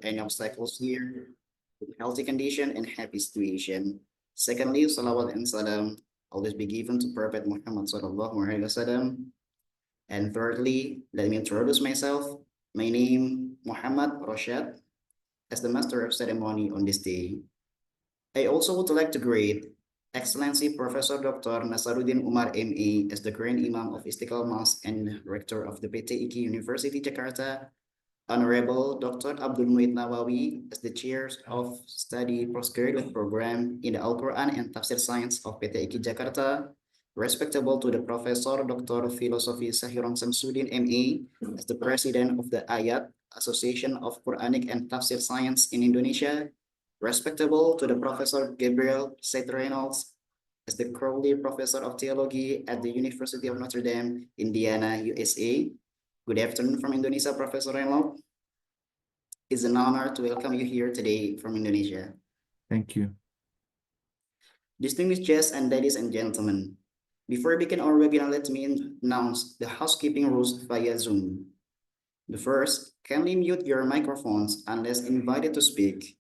any obstacles here, with healthy condition and happy situation. Secondly, salawat and salam always be given to Prophet Muhammad sallallahu alaihi wasallam. And thirdly, let me introduce myself. My name Muhammad Rashad as the master of ceremony on this day. I also would like to greet Excellency Professor Dr. Nasaruddin Umar MA as the current Imam of Istiqlal Mosque and Rector of the PTIK University Jakarta, Honorable Dr. Abdul Muid Nawawi as the Chair of Study Postgraduate Program in the Al-Quran and Tafsir Science of PTIK Jakarta, respectable to the Professor Dr. Philosophy Sahiron Samsudin MA as the President of the Ayat Association of Quranic and Tafsir Science in Indonesia, respectable to the Professor Gabriel Reynolds as the Crowley Professor of Theology at the University of Notre Dame, Indiana, USA. Good afternoon from Indonesia, Professor Reynolds. It's an honor to welcome you here today from Indonesia. Thank you. Distinguished guests and ladies and gentlemen, before we begin our webinar, let me announce the housekeeping rules via Zoom. The first, kindly mute your microphones unless invited to speak.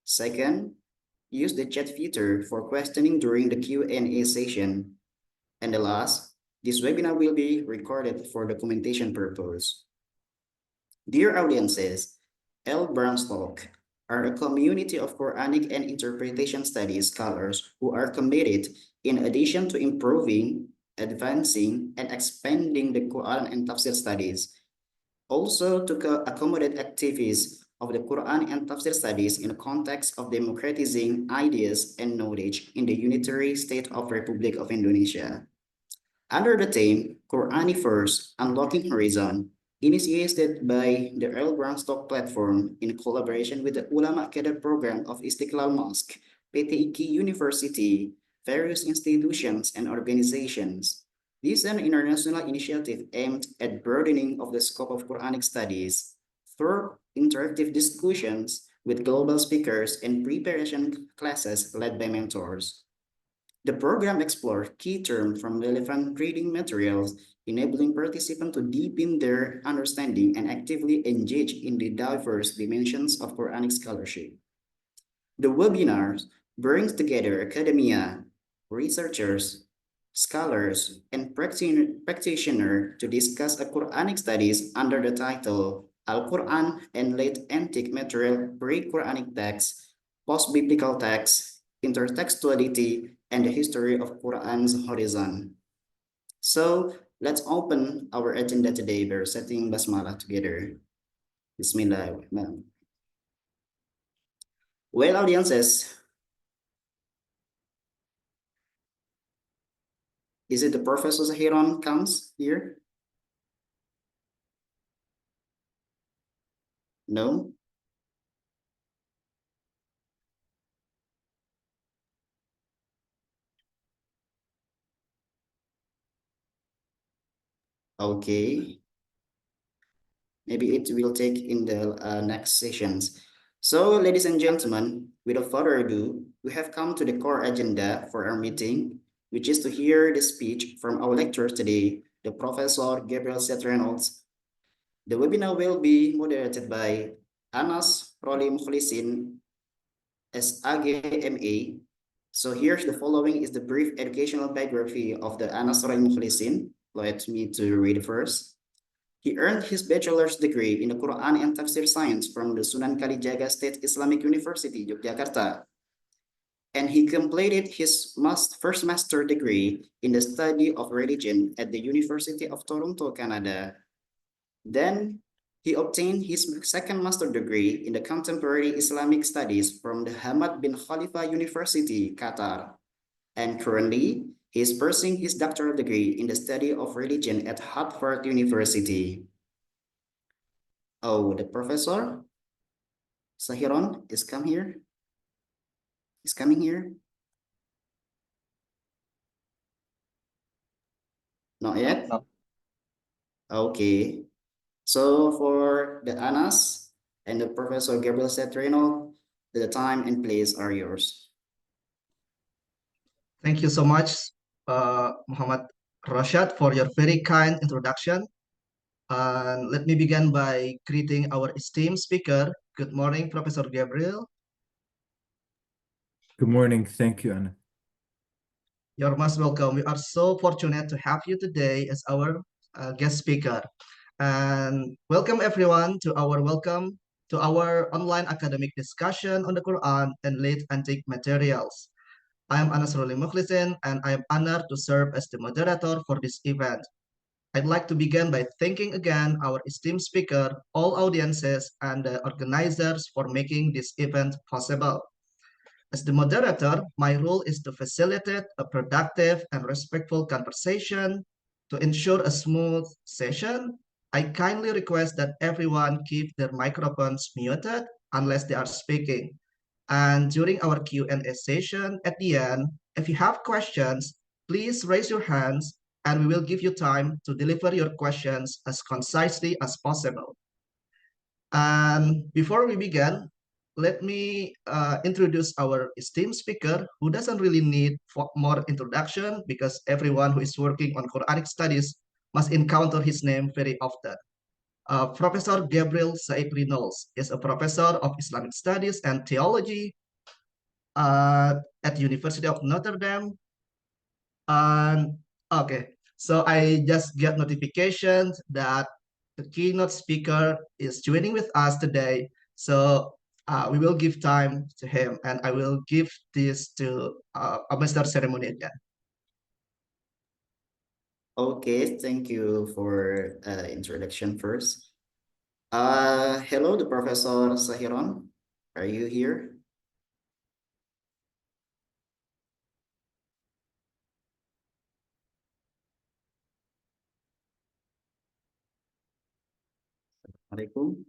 Second, use the chat feature for questioning during the Q&A session. And the last, this webinar will be recorded for documentation purpose. Dear audiences, L. Brownstock are a community of Quranic and interpretation studies scholars who are committed, in addition to improving, advancing, and expanding the Quran and Tafsir studies, also to accommodate activities of the Quran and Tafsir studies in the context of democratizing ideas and knowledge in the unitary state of Republic of Indonesia. Under the theme, Qurani First, Unlocking Horizon, initiated by the Earl Brownstock platform in collaboration with the Ulama Cadet Program of Istiqlal Mosque, PTIK University, various institutions and organizations. This is an international initiative aimed at broadening of the scope of Quranic studies through interactive discussions with global speakers and preparation classes led by mentors. The program explores key terms from relevant reading materials, enabling participants to deepen their understanding and actively engage in the diverse dimensions of Quranic scholarship. The webinars brings together academia, researchers, scholars, and practitioners to discuss a Quranic studies under the title Al-Quran and Late Antique Material, Pre-Quranic Texts, Post-Biblical Texts, Intertextuality, and the History of Quran's Horizon. So let's open our agenda today by reciting Basmalah together. Bismillah. Well, audiences, is it the Professor Zahiron comes here? No? Okay. Maybe it will take in the next sessions. So, ladies and gentlemen, without further ado, we have come to the core agenda for our meeting, which is to hear the speech from our lecturer today, the Professor Gabriel Reynolds. The webinar will be moderated by Anas Roli Mukhlisin, SAGMA. So here's the following is the brief educational biography of the Anas Roli Mukhlisin. Let me to read first. He earned his bachelor's degree in the Quran and Tafsir Science from the Sunan Kalijaga State Islamic University, Yogyakarta. And he completed his first master degree in the study of religion at the University of Toronto, Canada. Then he obtained his second master degree in the contemporary Islamic studies from the Hamad bin Khalifa University, Qatar. And currently, he is pursuing his doctoral degree in the study of religion at Harvard University. Oh, the professor, Sahiron, is come here. Is coming here? Not yet? No. Okay. So for the Anas and the Professor Gabriel Reynolds, the time and place are yours. Thank you so much, Muhammad Rashad, for your very kind introduction. Let me begin by greeting our esteemed speaker. Good morning, Professor Gabriel. Good morning. Thank you, Anna. You're most welcome. We are so fortunate to have you today as our guest speaker. And welcome to our online academic discussion on the Quran and late antique materials. I am Anas Roli Mukhlisin, and I am honored to serve as the moderator for this event. I'd like to begin by thanking again our esteemed speaker, all audiences, and the organizers for making this event possible. As the moderator, my role is to facilitate a productive and respectful conversation. To ensure a smooth session, I kindly request that everyone keep their microphones muted unless they are speaking. And during our Q&A session at the end, if you have questions, please raise your hands and we will give you time to deliver your questions as concisely as possible. And before we begin, let me introduce our esteemed speaker who doesn't really need more introduction because everyone who is working on Quranic studies must encounter his name very often. Professor Gabriel Reynolds is a professor of Islamic Studies and Theology uh, at the University of Notre Dame. And okay, so I just get notifications that the keynote speaker is joining with us today. So we will give time to him, and I will give this to a master ceremony again. Okay, thank you for introduction first. Hello, the Professor Sahiron. Are you here? Assalamualaikum.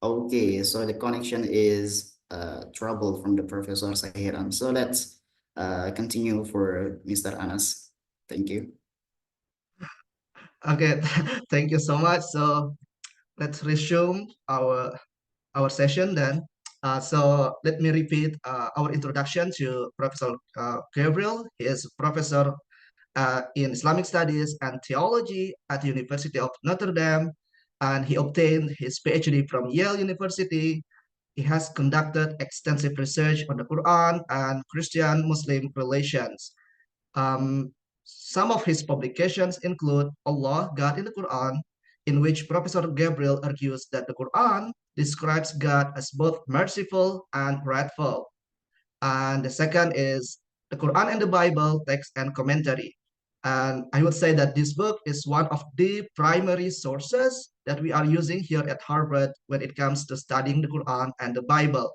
Okay, so the connection is trouble from the Professor Sahiran. So let's continue for Mr. Anas. Thank you. Okay, thank you so much. So let's resume our session then. So let me repeat our introduction to Professor Gabriel. He is professor in Islamic Studies and Theology at the University of Notre Dame, and he obtained his PhD from Yale University. He has conducted extensive research on the Quran and Christian-Muslim relations. Um, some of his publications include Allah, God in the Quran, in which Professor Gabriel argues that the Quran describes God as both merciful and wrathful. And the second is the Quran and the Bible, text and commentary. And I would say that this book is one of the primary sources that we are using here at Harvard when it comes to studying the Quran and the Bible.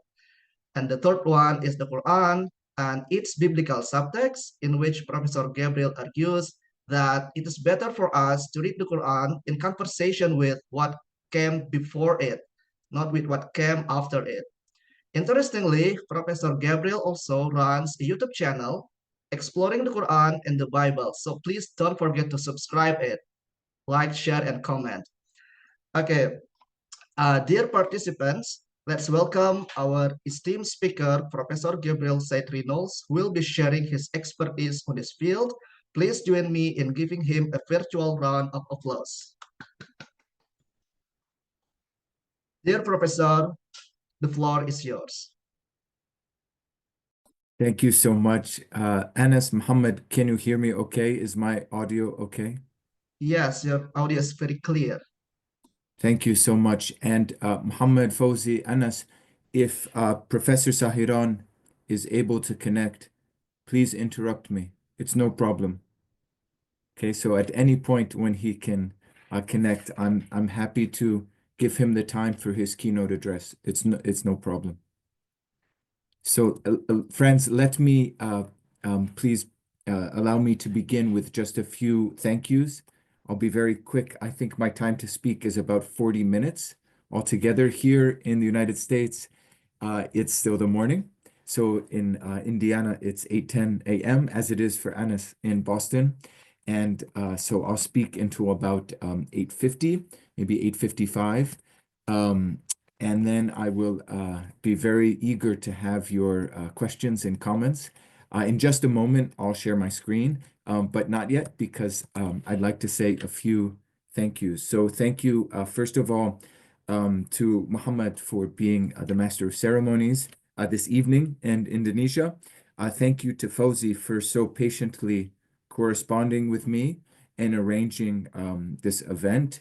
And the third one is the Quran and its biblical subtext, in which Professor Gabriel argues that it is better for us to read the Quran in conversation with what came before it, not with what came after it. Interestingly, Professor Gabriel also runs a YouTube channel exploring the Quran and the Bible. So please don't forget to subscribe it, like, share, and comment. Okay, dear participants, let's welcome our esteemed speaker, Professor Gabriel Reynolds, who will be sharing his expertise on this field. Please join me in giving him a virtual round of applause. Dear Professor, the floor is yours. Thank you so much. Anas Muhammad, can you hear me okay? Is my audio okay? Yes, your audio is very clear. Thank you so much. And Muhammad Fawzi, Anas, if Professor Sahiran is able to connect, please interrupt me. It's no problem. Okay, so at any point when he can connect, I'm happy to give him the time for his keynote address. It's no problem. So, friends, let me please allow me to begin with just a few thank yous. I'll be very quick. I think my time to speak is about 40 minutes altogether here in the United States. It's still the morning. So in Indiana, it's 8:10 a.m. as it is for Anas in Boston. And so I'll speak into about 8:50, maybe 8:55. Um, and then I will be very eager to have your questions and comments. In just a moment, I'll share my screen, but not yet because I'd like to say a few thank yous. So thank you, first of all, to Muhammad for being the master of ceremonies this evening in Indonesia. Thank you to Fauzi for so patiently corresponding with me and arranging this event.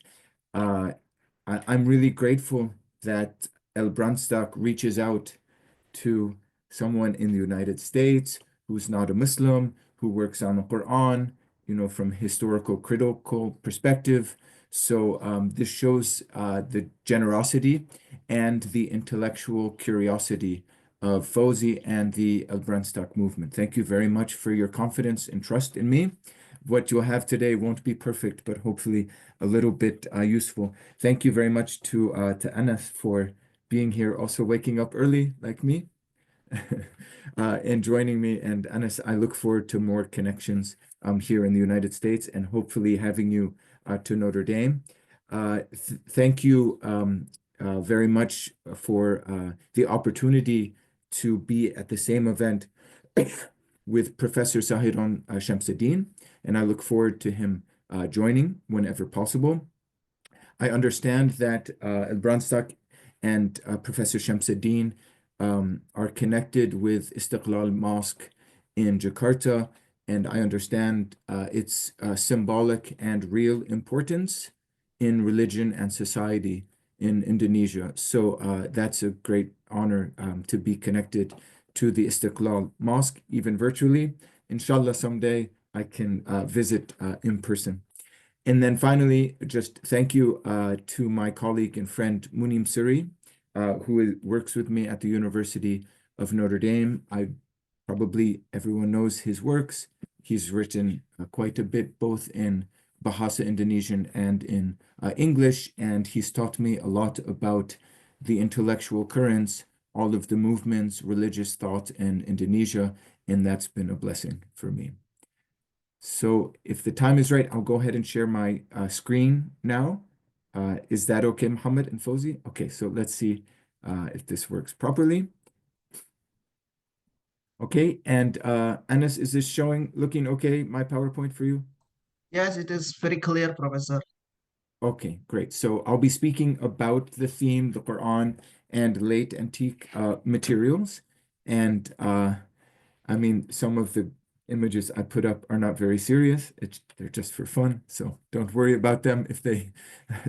I'm really grateful that El Brandstad reaches out to someone in the United States who's not a Muslim, who works on the Quran, from historical critical perspective. So this shows the generosity and the intellectual curiosity of Fawzi and the El Brandstad movement. Thank you very much for your confidence and trust in me. What you'll have today won't be perfect, but hopefully a little bit useful. Thank you very much to Anas for being here, also waking up early like me. And joining me. And Anas, I look forward to more connections here in the United States and hopefully having you to Notre Dame. Thank you very much for the opportunity to be at the same event with Professor Sahiran Shamsuddin, and I look forward to him joining whenever possible. I understand that El Brandstad and Professor Shamsuddin are connected with Istiqlal Mosque in Jakarta, and I understand its symbolic and real importance in religion and society in Indonesia. So that's a great honor to be connected to the Istiqlal Mosque, even virtually. Inshallah, someday I can visit in person. And then finally, just thank you to my colleague and friend Munim Suri, who works with me at the University of Notre Dame. Probably everyone knows his works. He's written quite a bit, both in Bahasa Indonesian and in English, and he's taught me a lot about the intellectual currents, all of the movements, religious thought in Indonesia, and that's been a blessing for me. So if the time is right, I'll go ahead and share my screen now. Is that okay, Muhammad and Fawzi? Okay, so let's see if this works properly. Okay, and Anas, is this looking okay, my PowerPoint for you? Yes, it is very clear, Professor. Okay, great. So I'll be speaking about the theme, the Quran, and late antique materials. And I mean, some of the images I put up are not very serious. They're just for fun. So don't worry about them if they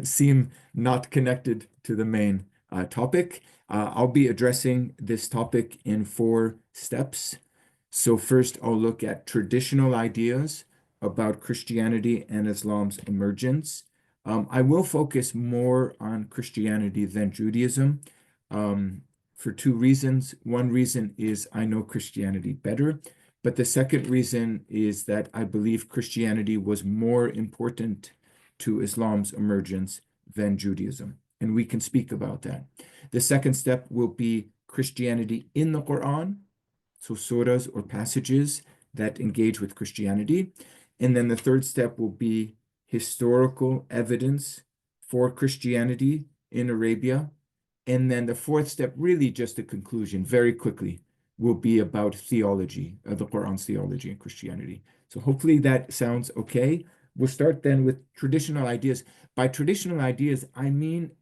seem not connected to the main topic. I'll be addressing this topic in 4 steps. So first, I'll look at traditional ideas about Christianity and Islam's emergence. I will focus more on Christianity than Judaism for 2 reasons. One reason is I know Christianity better, but the second reason is that I believe Christianity was more important to Islam's emergence than Judaism, and we can speak about that. The second step will be Christianity in the Quran, so surahs or passages that engage with Christianity. And then the third step will be historical evidence for Christianity in Arabia. And then the fourth step, really just a conclusion, very quickly, will be about theology, the Quran's theology and Christianity. So hopefully that sounds okay. We'll start then with traditional ideas. By traditional ideas, I mean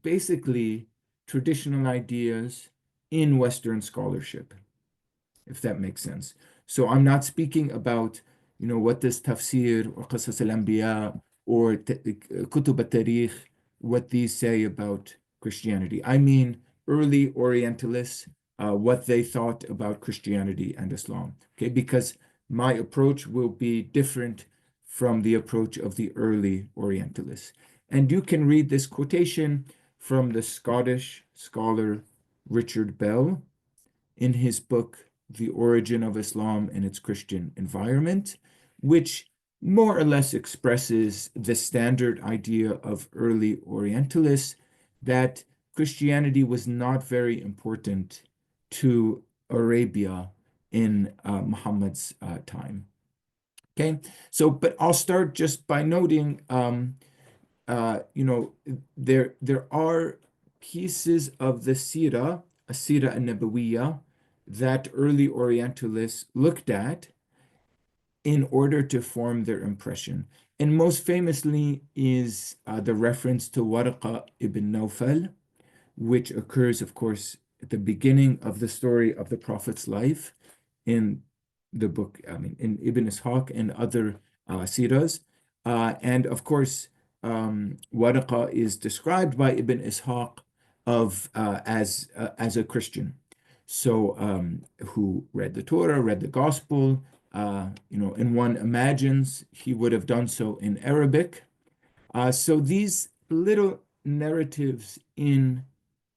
basically traditional ideas in Western scholarship, if that makes sense. So I'm not speaking about, what does tafsir or qasas al-anbiya or kutub al-tarikh, what these say about Christianity. I mean early Orientalists, what they thought about Christianity and Islam, okay? Because my approach will be different from the approach of the early Orientalists. And you can read this quotation from the Scottish scholar Richard Bell in his book, The Origin of Islam and Its Christian Environment, which more or less expresses the standard idea of early Orientalists that Christianity was not very important to Arabia in Muhammad's time. Okay, so but I'll start just by noting, there are pieces of the Sirah, Sirah an-Nabawiyya, that early Orientalists looked at in order to form their impression. And most famously is the reference to Waraqa ibn Nawfal, which occurs, of course, at the beginning of the story of the Prophet's life in the book, in Ibn Ishaq and other sirahs. And of course, Waraqa is described by Ibn Ishaq as a Christian. So who read the Torah, read the Gospel, and one imagines he would have done so in Arabic. So these little narratives in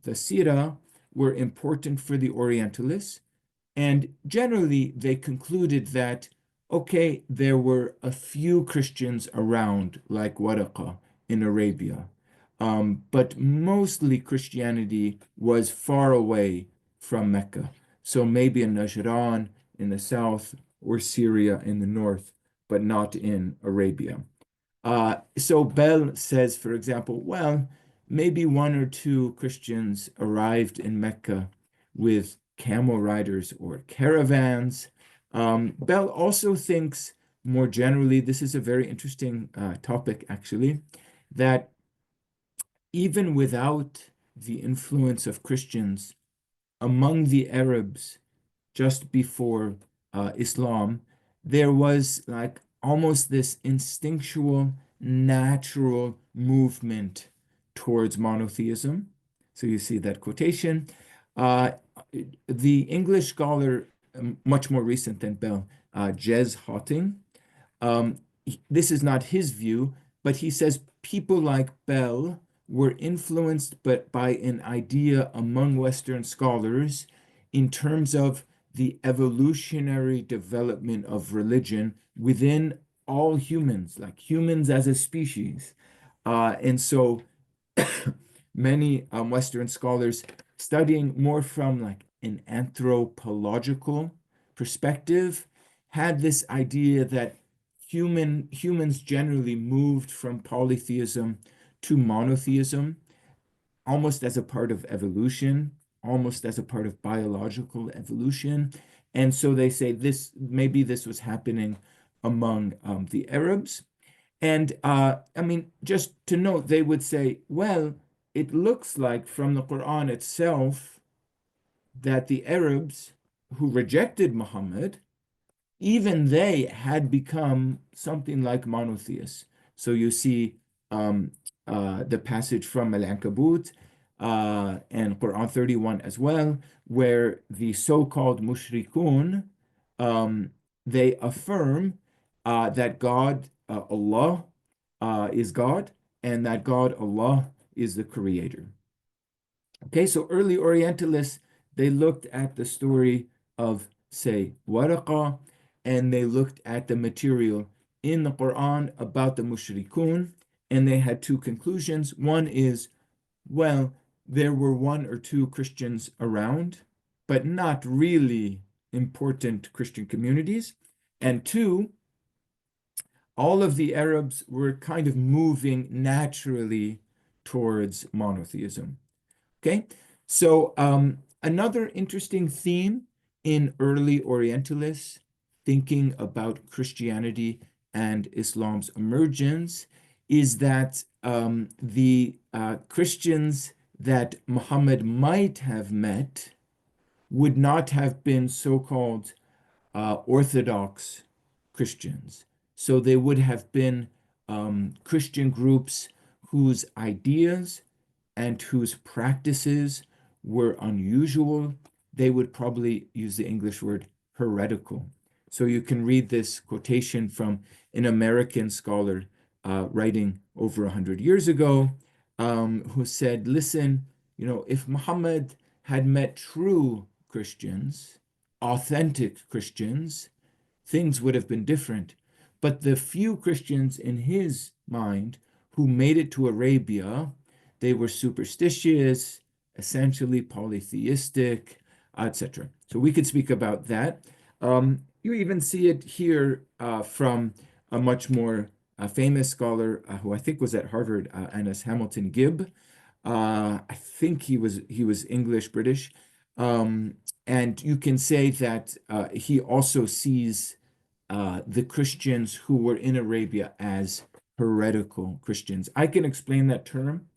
the Sirah were important for the Orientalists, and generally they concluded that, okay, there were a few Christians around, like Waraqa in Arabia, but mostly Christianity was far away from Mecca. So maybe in Najran in the south or Syria in the north, but not in Arabia. So Bell says, for example, well, maybe one or two Christians arrived in Mecca with camel riders or caravans. Bell also thinks more generally, this is a very interesting topic actually, that even without the influence of Christians among the Arabs just before Islam, there was like almost this instinctual, natural movement towards monotheism. So you see that quotation. The English scholar, much more recent than Bell, Jez Hotting, um, this is not his view, but he says people like Bell were influenced by an idea among Western scholars in terms of the evolutionary development of religion within all humans, like humans as a species. And so many Western scholars studying more from like an anthropological perspective had this idea that humans generally moved from polytheism to monotheism almost as a part of evolution, almost as a part of biological evolution. And so they say maybe this was happening among the Arabs. And just to note, they would say, well, it looks like from the Quran itself that the Arabs who rejected Muhammad, even they had become something like monotheists. So you see the passage from Al-Ankabut and Quran 31 as well, where the so-called mushrikun, they affirm that God, Allah, is God, and that God, Allah, is the creator. Okay, so early Orientalists, they looked at the story of, say, Waraqa, and they looked at the material in the Quran about the mushrikun, and they had two conclusions. One is, well, there were one or two Christians around, but not really important Christian communities. And two, all of the Arabs were kind of moving naturally towards monotheism. Okay, so another interesting theme in early Orientalists thinking about Christianity and Islam's emergence is that the Christians that Muhammad might have met would not have been so-called Orthodox Christians. So they would have been Christian groups whose ideas and whose practices were unusual. They would probably use the English word heretical. So you can read this quotation from an American scholar writing over 100 years ago, who said, listen, if Muhammad had met true Christians, authentic Christians, things would have been different. But the few Christians in his mind who made it to Arabia, they were superstitious, essentially polytheistic, etc. So we could speak about that. You even see it here from a much more famous scholar who I think was at Harvard, Annis Hamilton Gibb. I think he was English British, um, and you can say that he also sees the Christians who were in Arabia as heretical Christians. I can explain that term,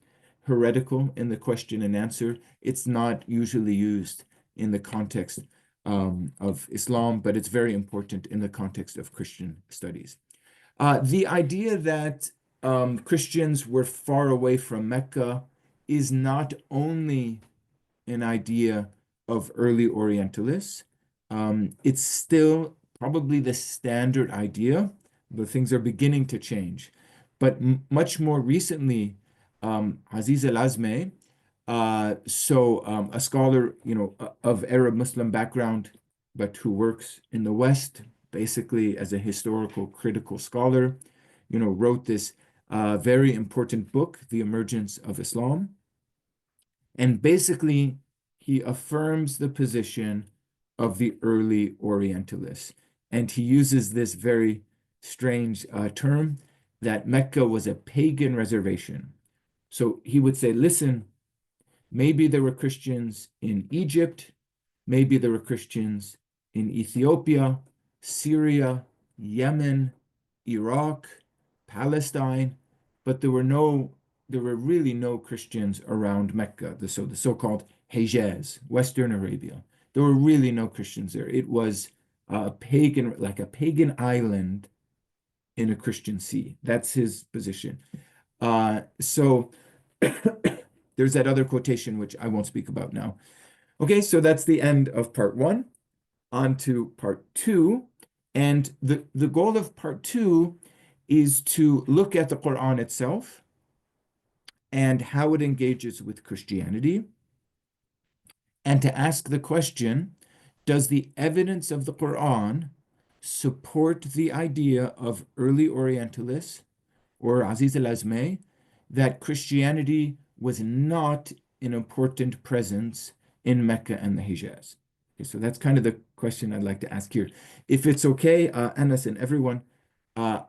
heretical, in the question and answer. It's not usually used in the context of Islam, but it's very important in the context of Christian studies. The idea that Christians were far away from Mecca is not only an idea of early Orientalists. It's still probably the standard idea, but things are beginning to change. But much more recently, Aziz Al-Azmeh, a scholar, of Arab Muslim background, but who works in the West, basically as a historical critical scholar, wrote this very important book, The Emergence of Islam. And basically, he affirms the position of the early Orientalists. And he uses this very strange term that Mecca was a pagan reservation. So he would say, listen, maybe there were Christians in Egypt, maybe there were Christians in Ethiopia, Syria, Yemen, Iraq, Palestine, but there were really no Christians around Mecca, the so-called Hejaz, Western Arabia. There were really no Christians there. It was like a pagan island in a Christian sea. That's his position. So there's that other quotation, which I won't speak about now. Okay, so that's the end of part one. On to part two. And the goal of part two is to look at the Quran itself and how it engages with Christianity, and to ask the question, does the evidence of the Quran support the idea of early Orientalists or Aziz al-Azmeh that Christianity was not an important presence in Mecca and the Hijaz? Okay, so that's kind of the question I'd like to ask here. If it's okay, Anas and everyone, I'll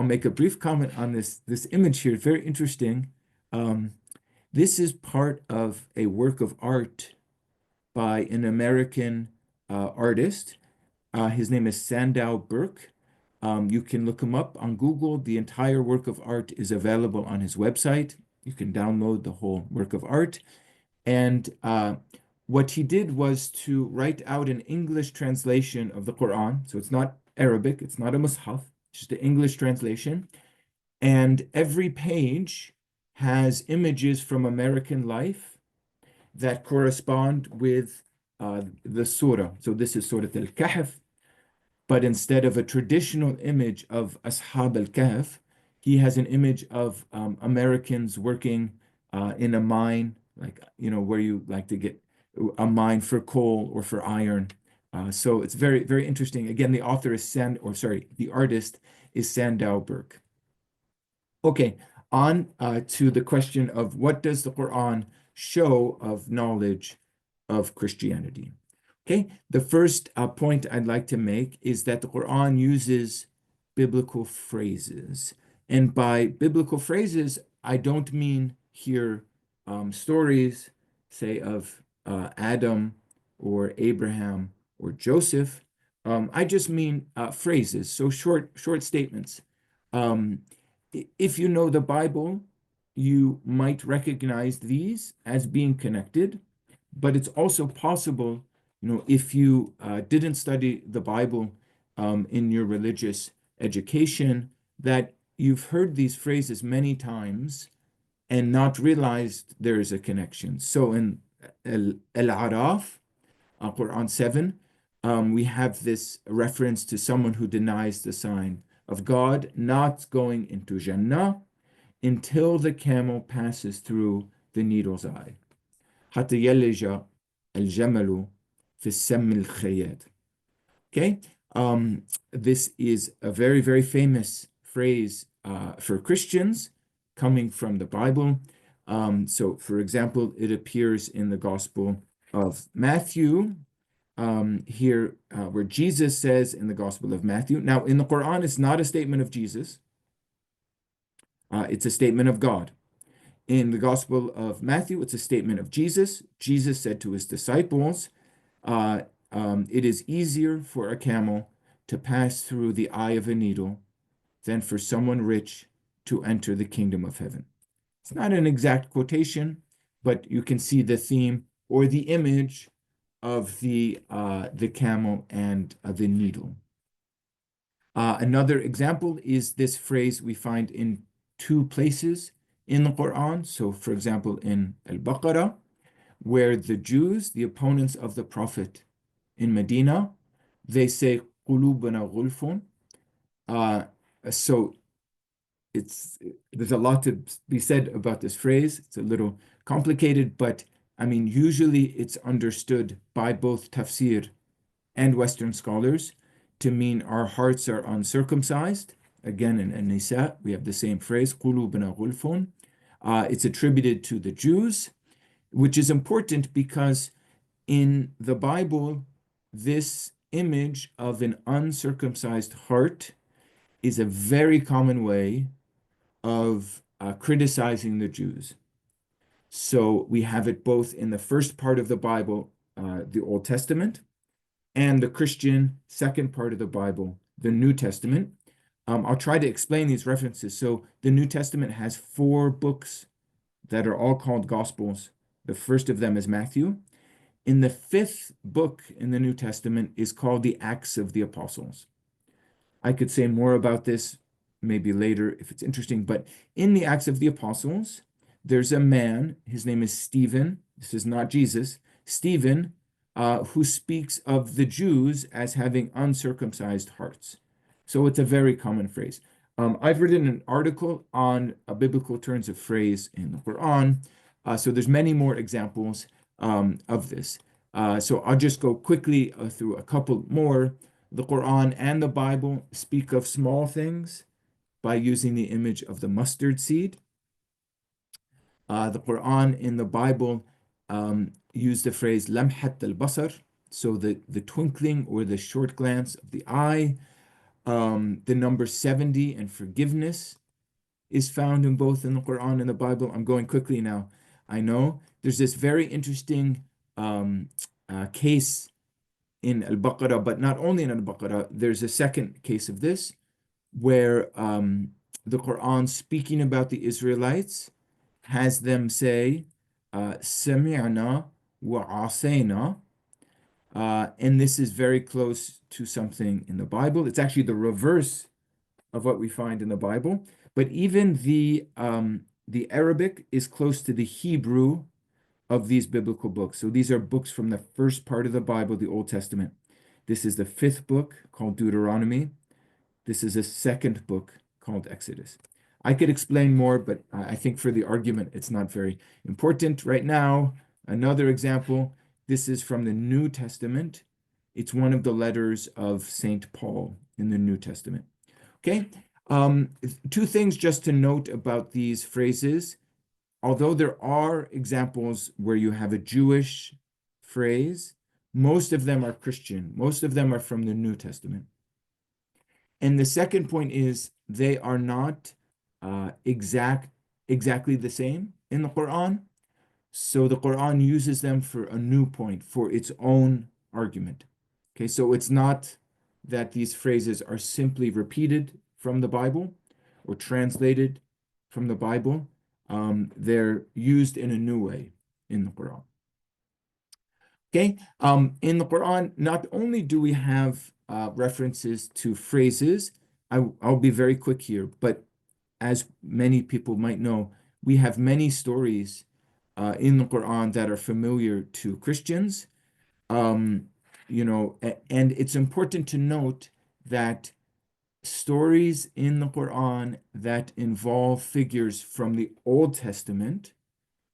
make a brief comment on this image here. Very interesting. This is part of a work of art by an American artist. His name is Sandow Birk. You can look him up on Google. The entire work of art is available on his website. You can download the whole work of art. And what he did was to write out an English translation of the Quran. So it's not Arabic, it's not a mushaf, it's just an English translation. And every page has images from American life that correspond with the surah. So this is Surah Al-Kahf, but instead of a traditional image of Ashab al-Kahf, he has an image of Americans working in a mine, like, where you like to get a mine for coal or for iron. So it's very, very interesting. Again, the artist is Sandow Birk. Okay, on to the question of what does the Quran show of knowledge of Christianity? Okay, the first point I'd like to make is that the Quran uses biblical phrases. And by biblical phrases, I don't mean here stories, say, of Adam or Abraham or Joseph. I just mean phrases, so short statements. If you know the Bible, you might recognize these as being connected, but it's also possible, if you didn't study the Bible in your religious education, that you've heard these phrases many times and not realized there is a connection. So in Al-Araf, Quran 7, we have this reference to someone who denies the sign of God not going into Jannah until the camel passes through the needle's eye. حتى يلج الجمل في السم الخياط. Okay, this is a very, very famous phrase for Christians coming from the Bible. So, for example, it appears in the Gospel of Matthew, here where Jesus says in the Gospel of Matthew. Now, in the Quran, it's not a statement of Jesus. It's a statement of God. In the Gospel of Matthew, it's a statement of Jesus. Jesus said to his disciples, it is easier for a camel to pass through the eye of a needle than for someone rich to enter the kingdom of heaven. It's not an exact quotation, but you can see the theme or the image of the camel and the needle. Another example is this phrase we find in two places in the Quran. So, for example, in Al-Baqarah, where the Jews, the opponents of the Prophet in Medina, they say قُلُوبُنَا غُلْفٌ. So there's a lot to be said about this phrase. It's a little complicated, but I mean, usually it's understood by both tafsir and Western scholars to mean our hearts are uncircumcised. Again, in An-Nisa, we have the same phrase, قُلُوبُنَا غُلْفٌ. It's attributed to the Jews, which is important because in the Bible, this image of an uncircumcised heart is a very common way of criticizing the Jews. So we have it both in the first part of the Bible, the Old Testament, and the Christian second part of the Bible, the New Testament. I'll try to explain these references. So the New Testament has 4 books that are all called Gospels. The first of them is Matthew. In the 5th book in the New Testament is called the Acts of the Apostles. I could say more about this maybe later if it's interesting, but in the Acts of the Apostles, there's a man, his name is Stephen. This is not Jesus. Stephen, who speaks of the Jews as having uncircumcised hearts. So it's a very common phrase. I've written an article on biblical turns of phrase in the Quran. So there's many more examples of this. So I'll just go quickly through a couple more. The Quran and the Bible speak of small things by using the image of the mustard seed. The Quran in the Bible use the phrase lamhat al-basar, so the twinkling or the short glance of the eye. The number 70 and forgiveness is found in both in the Quran and the Bible. I'm going quickly now. I know there's this very interesting case in Al-Baqarah, but not only in Al-Baqarah, there's a second case of this where the Quran, speaking about the Israelites, has them say, Sami'na wa asayna. And this is very close to something in the Bible. It's actually the reverse of what we find in the Bible. But even the Arabic is close to the Hebrew of these biblical books. So these are books from the first part of the Bible, the Old Testament. This is the 5th book called Deuteronomy. This is a 2nd book called Exodus. I could explain more, but I think for the argument, it's not very important right now. Another example, this is from the New Testament. It's one of the letters of St. Paul in the New Testament. Okay, 2 things just to note about these phrases. Although there are examples where you have a Jewish phrase, most of them are Christian. Most of them are from the New Testament. And the second point is they are not exactly the same in the Quran. So the Quran uses them for a new point, for its own argument. Okay, so it's not that these phrases are simply repeated from the Bible or translated from the Bible. They're used in a new way in the Quran. Okay, in the Quran, not only do we have references to phrases, I'll be very quick here, but as many people might know, we have many stories in the Quran that are familiar to Christians. You know, and it's important to note that stories in the Quran that involve figures from the Old Testament,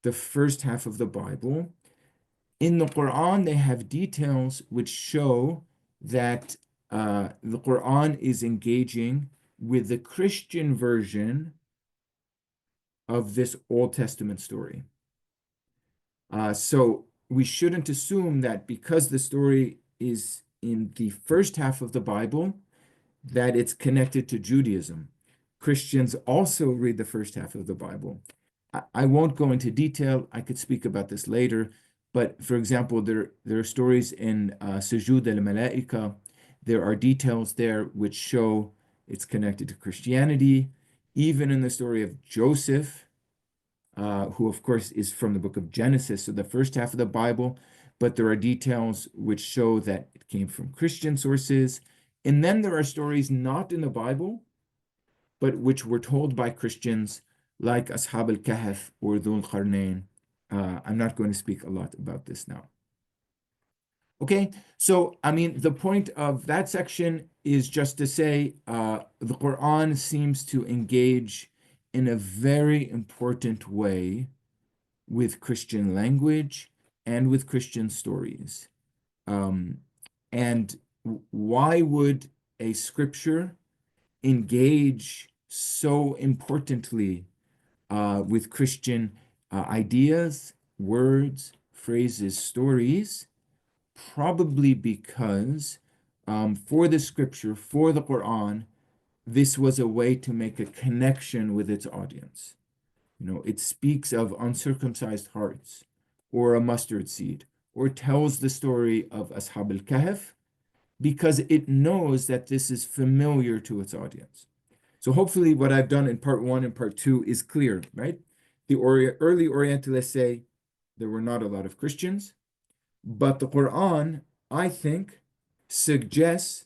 the first half of the Bible, in the Quran, they have details which show that the Quran is engaging with the Christian version of this Old Testament story. So we shouldn't assume that because the story is in the first half of the Bible, that it's connected to Judaism. Christians also read the first half of the Bible. I won't go into detail. I could speak about this later. But for example, there are stories in Sujud al-Malaika. There are details there which show it's connected to Christianity. Even in the story of Joseph, who of course is from the book of Genesis, so the first half of the Bible, but there are details which show that it came from Christian sources. And then there are stories not in the Bible, but which were told by Christians, like Ashab al-Kahf or Dhul Qarnayn. I'm not going to speak a lot about this now. Okay, so I mean, the point of that section is just to say the Quran seems to engage in a very important way with Christian language and with Christian stories. And why would a scripture engage so importantly with Christian ideas, words, phrases, stories? Probably because for the scripture, for the Quran, this was a way to make a connection with its audience. You know, it speaks of uncircumcised hearts or a mustard seed, or tells the story of Ashab al-Kahf because it knows that this is familiar to its audience. So hopefully what I've done in part 1 and part 2 is clear, right? The early Orientalists say there were not a lot of Christians, but the Quran, I think, suggests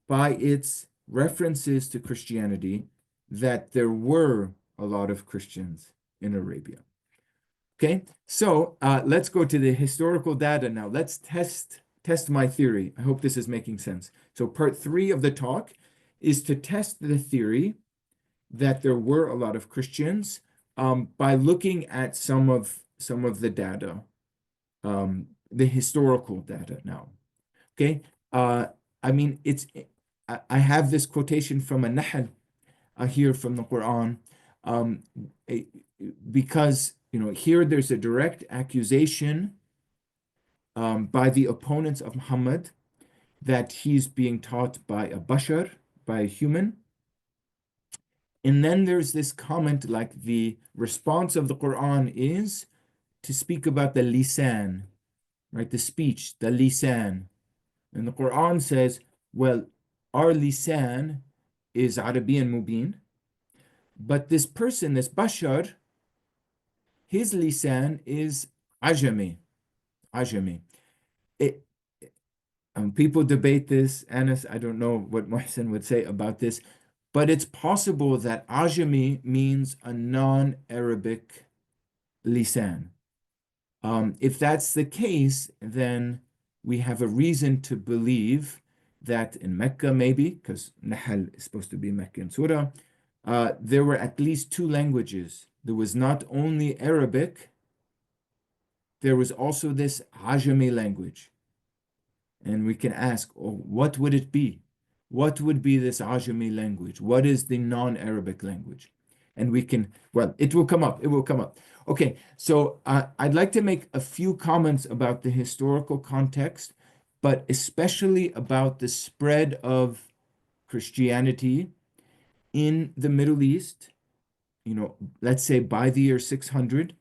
by its references to Christianity that there were a lot of Christians in Arabia. Okay, so let's go to the historical data now. Let's test my theory. I hope this is making sense. So part 3 of the talk is to test the theory that there were a lot of Christians by looking at some of the data, the historical data now. Okay, I mean, I have this quotation from a Nahl here from the Quran, because you know here there's a direct accusation by the opponents of Muhammad that he's being taught by a bashar, by a human. And then there's this comment like the response of the Quran is to speak about the lisan, right? The speech, the lisan. And the Quran says, well, our lisan is Arabian Mubin, but this person, this bashar, his lisan is Ajami. It, people debate this. Anas, I don't know what Mohsen would say about this, but it's possible that Ajami means a non-Arabic lisan. If that's the case, then we have a reason to believe that in Mecca, maybe, because Nahl is supposed to be Meccan surah, there were at least 2 languages. There was not only Arabic, there was also this Ajami language. And we can ask, oh, what would it be? What would be this Ajami language? What is the non-Arabic language? And we can, well, it will come up. It will come up. Okay, so I'd like to make a few comments about the historical context, but especially about the spread of Christianity in the Middle East, you know, let's say by the year 600.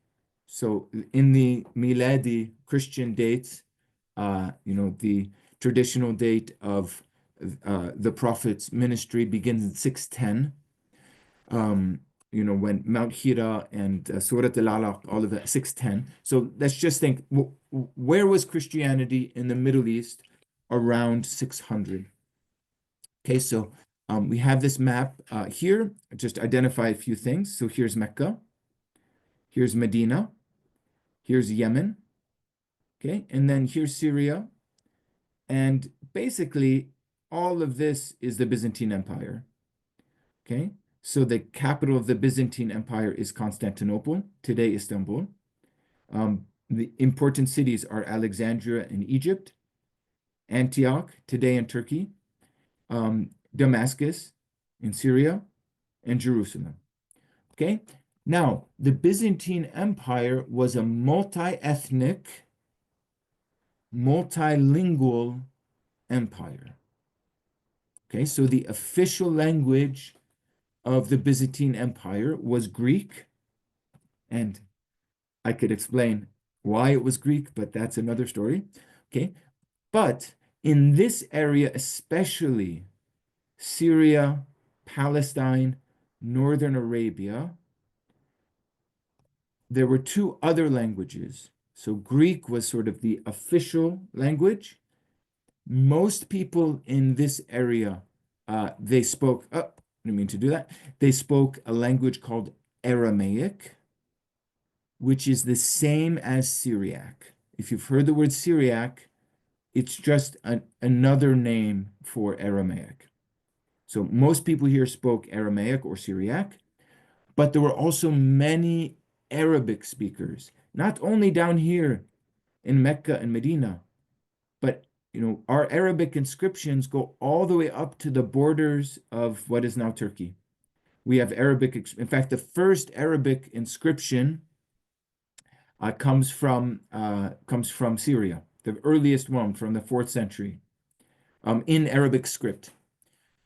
So in the Miladi Christian dates, you know, the traditional date of the Prophet's ministry begins in 610. You know, when Mount Hira and Surat al-Alaq, all of that, 610. So let's just think, where was Christianity in the Middle East around 600? Okay, so we have this map here, just identify a few things. So here's Mecca, here's Medina, here's Yemen, okay, and then here's Syria. And basically, all of this is the Byzantine Empire, okay? So the capital of the Byzantine Empire is Constantinople, today Istanbul. The important cities are Alexandria in Egypt, Antioch, today in Turkey, Damascus in Syria, and Jerusalem. Okay, Now, the Byzantine Empire was a multi-ethnic, multilingual empire. Okay, so the official language of the Byzantine Empire was Greek, and I could explain why it was Greek, but that's another story. Okay, but in this area, especially Syria, Palestine, Northern Arabia, there were two other languages. So Greek was sort of the official language. Most people in this area, they spoke, oh, I didn't mean to do that. They spoke a language called Aramaic, which is the same as Syriac. If you've heard the word Syriac, it's just another name for Aramaic. So most people here spoke Aramaic or Syriac, but there were also many Arabic speakers, not only down here in Mecca and Medina, but our Arabic inscriptions go all the way up to the borders of what is now Turkey. We have Arabic, in fact, the first Arabic inscription comes from Syria, the earliest one from the 4th century, in Arabic script.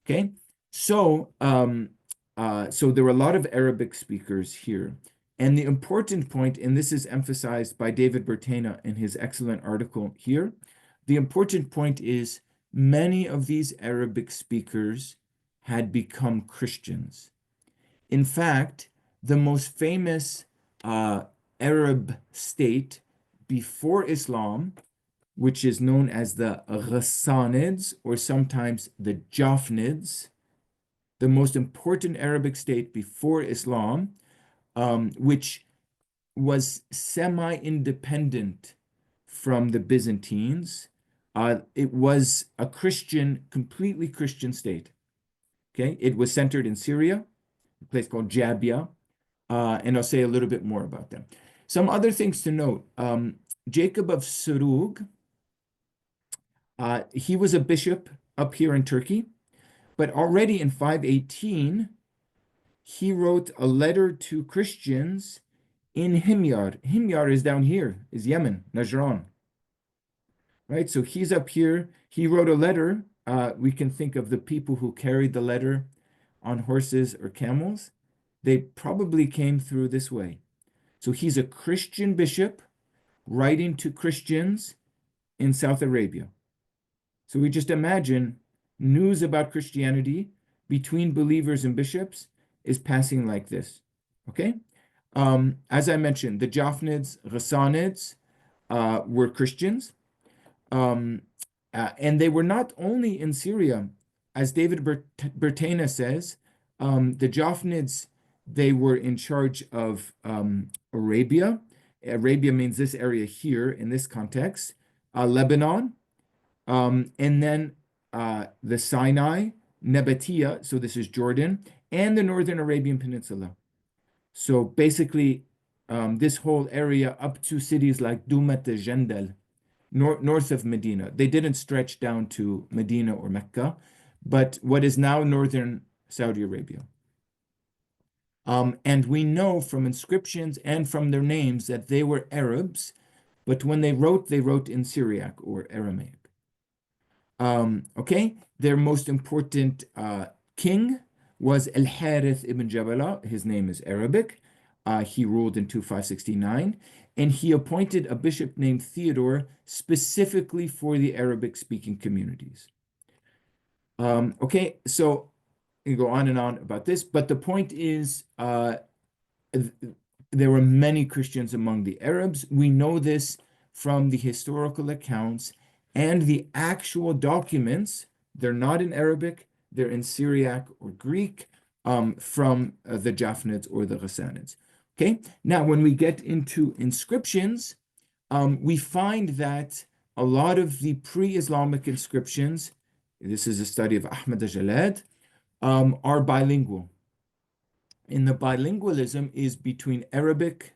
Okay, so so there were a lot of Arabic speakers here. And the important point, and this is emphasized by David Bertena in his excellent article here, the important point is many of these Arabic speakers had become Christians. In fact, the most famous Arab state before Islam, which is known as the Ghassanids or sometimes the Jaffnids, the most important Arabic state before Islam, which was semi-independent from the Byzantines. It was a Christian, completely Christian state. Okay, it was centered in Syria, a place called Jabia, and I'll say a little bit more about them. Some other things to note. Jacob of Surug, he was a bishop up here in Turkey, but already in 518, he wrote a letter to Christians in Himyar. Himyar is down here, is Yemen, Najran. Right, so he's up here. He wrote a letter. We can think of the people who carried the letter on horses or camels. They probably came through this way. So he's a Christian bishop writing to Christians in South Arabia. So we just imagine news about Christianity between believers and bishops is passing like this. Okay? As I mentioned, the Jaffnids, Ghassanids were Christians. And they were not only in Syria. As David Bertena says, the Jaffnids, they were in charge of Arabia. Arabia means this area here in this context, Lebanon, and then the Sinai, Nabatea, so this is Jordan, and the Northern Arabian Peninsula. So basically, this whole area up to cities like Dumat al-Jandal, north of Medina. They didn't stretch down to Medina or Mecca, but what is now northern Saudi Arabia. And we know from inscriptions and from their names that they were Arabs, but when they wrote in Syriac or Aramaic. Okay, their most important king was Al-Harith ibn Jabala. His name is Arabic. He ruled in 2569, and he appointed a bishop named Theodore specifically for the Arabic-speaking communities. Okay, so you go on and on about this, but the point is there were many Christians among the Arabs. We know this from the historical accounts and the actual documents. They're not in Arabic, they're in Syriac or Greek from the Jaffnids or the Ghassanids. Okay, now when we get into inscriptions, we find that a lot of the pre-Islamic inscriptions, this is a study of Ahmad Jalad, are bilingual. And the bilingualism is between Arabic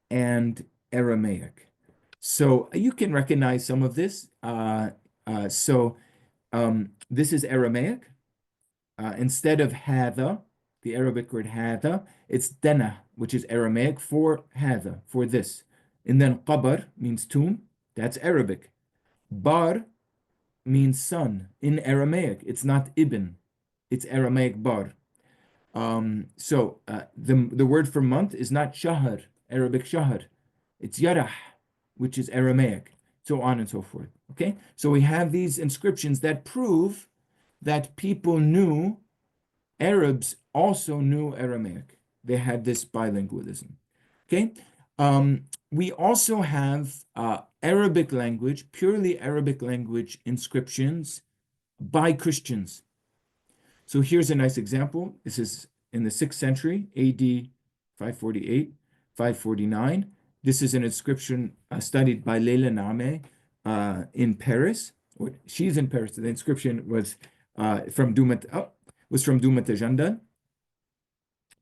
and Aramaic. So you can recognize some of this. This is Aramaic. Instead of hadha, the Arabic word hada, it's dana, which is Aramaic for hada, for this. And then qabr means tomb, that's Arabic. Bar means son in Aramaic. It's not ibn, it's Aramaic bar. The word for month is not shahr, Arabic shahr. It's yarah, which is Aramaic, so on and so forth. Okay, so we have these inscriptions that prove that people knew, Arabs also knew Aramaic. They had this bilingualism. Okay, we also have Arabic language, purely Arabic language inscriptions by Christians. So here's a nice example. This is in the 6th century, AD 548, 549. This is an inscription studied by Leila Name in Paris. She's in Paris. The inscription was from Dumat Jandal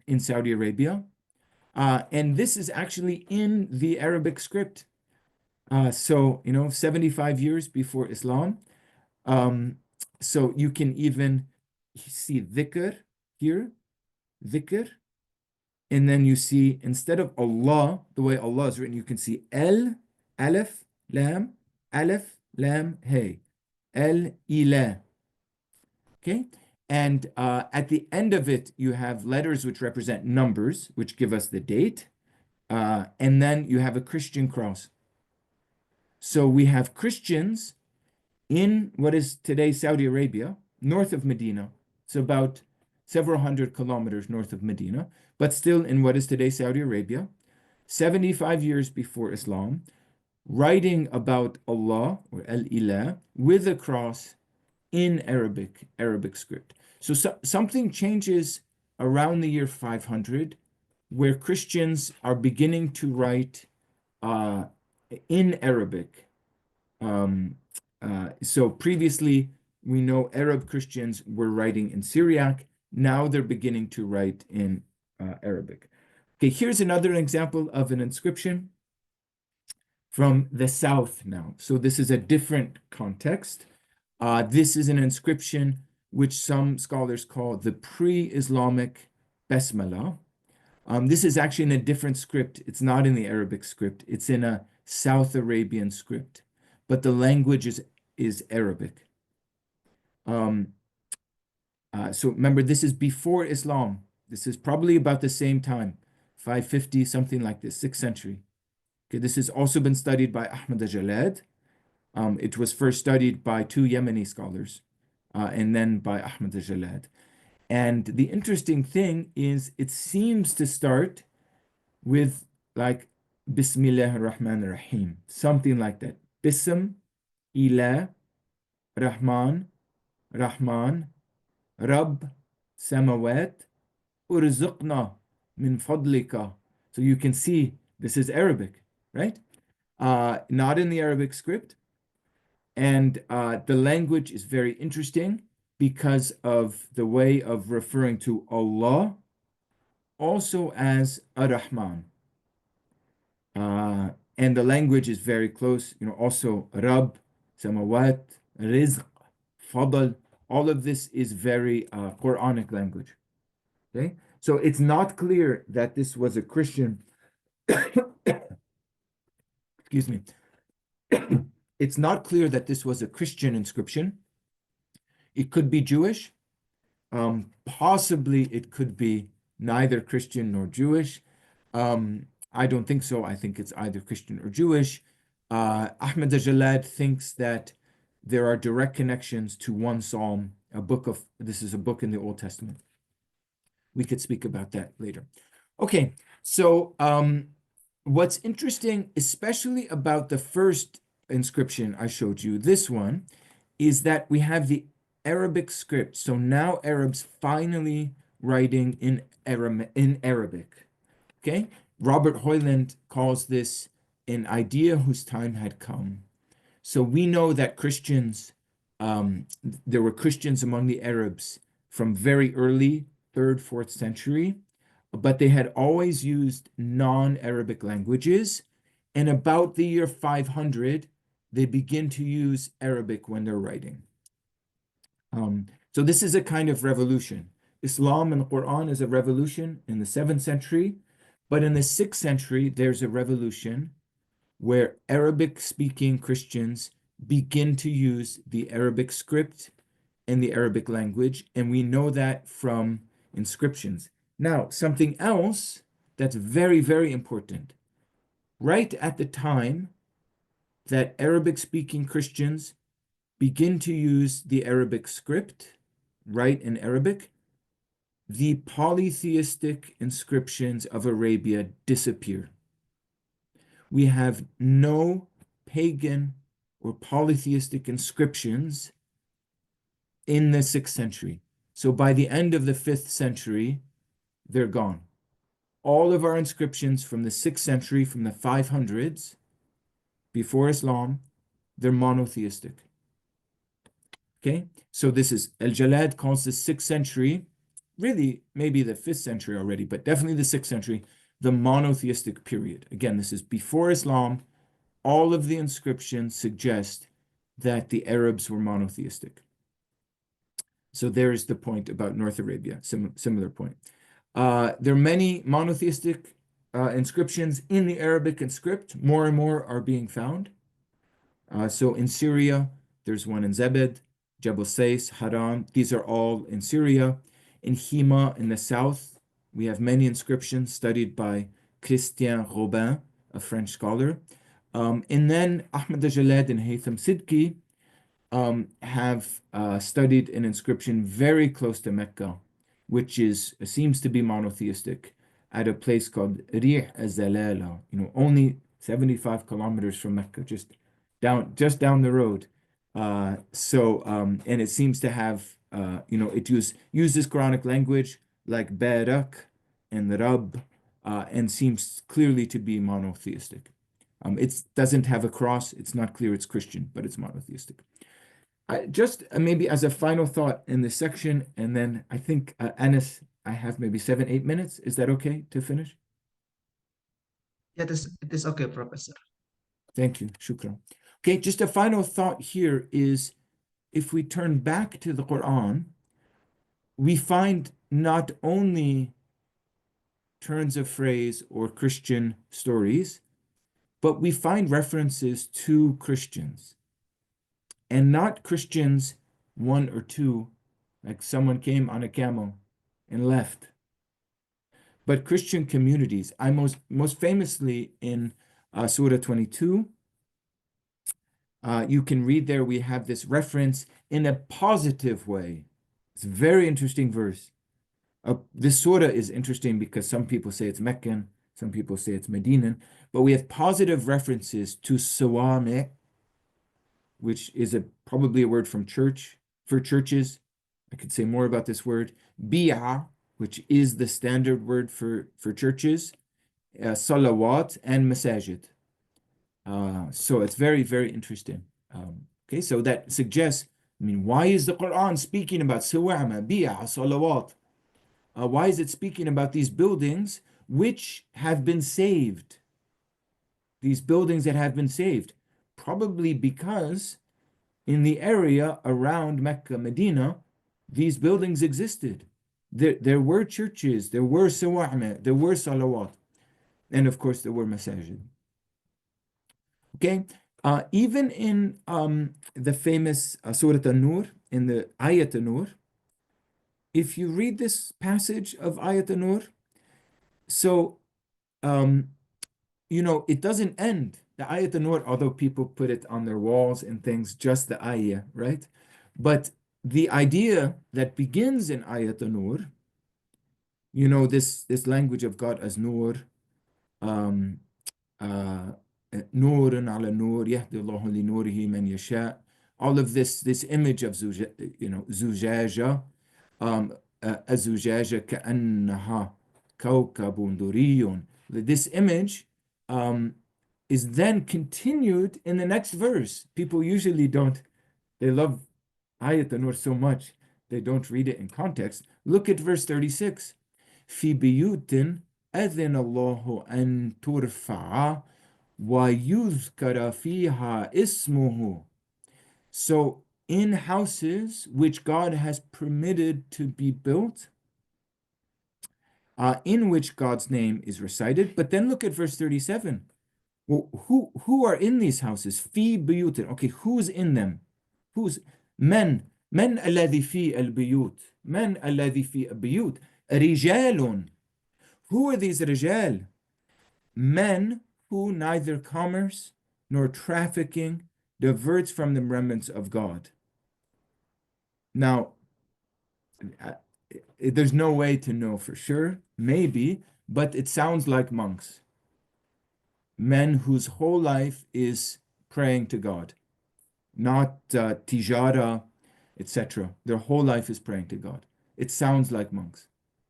in Saudi Arabia. And this is actually in the Arabic script. 75 years before Islam. So you can even see dhikr here, dhikr. And then you see, instead of Allah, the way Allah is written, you can see El, Aleph, Lam, Hey, El, Ilah. Okay? And at the end of it, you have letters which represent numbers, which give us the date. And then you have a Christian cross. So we have Christians in what is today Saudi Arabia, north of Medina. It's about several hundred kilometers north of Medina, but still in what is today Saudi Arabia, 75 years before Islam, writing about Allah, or Al-Ilah, with a cross in Arabic script. So something changes around the year 500, where Christians are beginning to write in Arabic. So previously, we know Arab Christians were writing in Syriac. Now they're beginning to write in Arabic. Okay, here's another example of an inscription from the south now. So this is a different context. This is an inscription which some scholars call the pre-Islamic Basmala. This is actually in a different script. It's not in the Arabic script. It's in a South Arabian script, but the language is Arabic. So remember, this is before Islam. This is probably about the same time, 550, something like this, 6th century. Okay, this has also been studied by Ahmad Jalad. It was first studied by 2 Yemeni scholars, and then by Ahmad Jalad. And the interesting thing is, it seems to start with like Bismillah ar-Rahman ar-Rahim, something like that. Bism, Ilah, Rahman, Rahman, Rabb, Samawat, Urzuqna min fadlika. So you can see this is Arabic, right? Not in the Arabic script. And the language is very interesting because of the way of referring to Allah also as Ar-Rahman. And the language is very close, also Rabb, Samawat, Rizq, Fadl, all of this is very Quranic language. Okay, so it's not clear that this was a Christian, excuse me. It's not clear that this was a Christian inscription. It could be Jewish. Possibly it could be neither Christian nor Jewish. I don't think so. I think it's either Christian or Jewish. Ahmad Jalad thinks that there are direct connections to one psalm, this is a book in the Old Testament. We could speak about that later. Okay, so what's interesting, especially about the first inscription I showed you, this one, is that we have the Arabic script. So now Arabs finally writing in Arabic. Okay, Robert Hoyland calls this an idea whose time had come. So we know that Christians, there were Christians among the Arabs from very early 3rd, 4th century, but they had always used non-Arabic languages. And about the year 500, they begin to use Arabic when they're writing. So this is a kind of revolution. Islam and the Quran is a revolution in the 7th century, but in the 6th century, there's a revolution where Arabic-speaking Christians begin to use the Arabic script and the Arabic language, and we know that from inscriptions. Now, something else that's very, very important. Right at the time that Arabic-speaking Christians begin to use the Arabic script, write in Arabic, the polytheistic inscriptions of Arabia disappear. We have no pagan or polytheistic inscriptions in the 6th century. So by the end of the 5th century, they're gone. All of our inscriptions from the 6th century, from the 500s, before Islam, they're monotheistic. Okay, so this is Al-Jalad calls the 6th century, really maybe the 5th century already, but definitely the 6th century, the monotheistic period. Again, this is before Islam. All of the inscriptions suggest that the Arabs were monotheistic. So there's the point about North Arabia, similar point. There are many monotheistic inscriptions in the Arabic script. More and more are being found. So in Syria, there's one in Zebed, Jebel Sais, Haran. These are all in Syria. In Hima, in the south, we have many inscriptions studied by Christian Robin, a French scholar. And then Ahmad Jalad and Haytham Sidki have studied an inscription very close to Mecca, which seems to be monotheistic, at a place called Rih al-Zalala, only 75 kilometers from Mecca, just down the road. And it seems to have, it uses Quranic language like Barak and Rab, and seems clearly to be monotheistic. It doesn't have a cross. It's not clear it's Christian, but it's monotheistic. Just maybe as a final thought in this section, and then I think, Anas, I have maybe 7-8 minutes. Is that okay to finish? Yeah, it is okay, Professor. Thank you. Shukran. Okay, just a final thought here is, if we turn back to the Quran, we find not only turns of phrase or Christian stories, but we find references to Christians. And not Christians, one or two, like someone came on a camel and left, but Christian communities. I most famously in Surah 22, you can read there, we have this reference in a positive way. It's a very interesting verse. This surah is interesting because some people say it's Meccan, some people say it's Medinan, but we have positive references to Sawami', which is probably a word from church, for churches. I could say more about this word. Bi'a, which is the standard word for churches. Salawat and masajid. So it's very, very interesting. Okay, so that suggests, why is the Quran speaking about Sawama, Bi'a, Salawat? Why is it speaking about these buildings which have been saved? These buildings that have been saved. Probably because in the area around Mecca, Medina, these buildings existed. There were churches, there were sawa'ma, there were salawat, and of course there were masajid. Okay, even in the famous Surah An-Nur, in the Ayat An-Nur, if you read this passage of Ayat An-Nur, so it doesn't end. The Ayat An-Nur, although people put it on their walls and things, just the ayah, right? But the idea that begins in Ayat An-Nur, this language of God as Nur, Nurun ala Nur, yahdi Allahu li nurihi man yasha. All of this image of Zujaja, Azujaja ka'annaha kawkabun duriyun. This image is then continued in the next verse. People usually they love Ayat An-Nur so much, they don't read it in context. Look at verse 36. Fi biyutin adhin Allahu an turfa'a wa yuzkara fiha ismuhu. So in houses which God has permitted to be built, in which God's name is recited. But then look at verse 37. Well, who are in these houses? Fi buyutin. Okay, who's in them? Who's من الذي في البيوت من الذي في البيوت رجال. Who are these رجال? Men who neither commerce nor trafficking diverts from the remembrance of God. Now, there's no way to know for sure, maybe, but it sounds like monks. Men whose whole life is praying to God, not tijara, etc. Their whole life is praying to God. It sounds like monks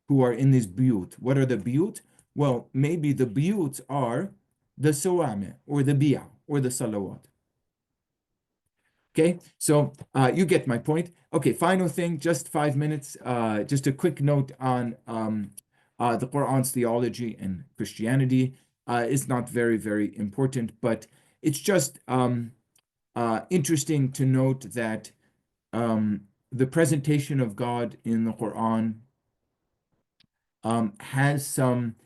who are in this biyut. What are the biyut? Well, maybe the biyut are the sawame or the bi'a or the salawat. Okay, so you get my point. Okay, final thing, just 5 minutes. Just a quick note on the Quran's theology and Christianity. It's not very, very important, but it's just interesting to note that the presentation of God in the Quran has some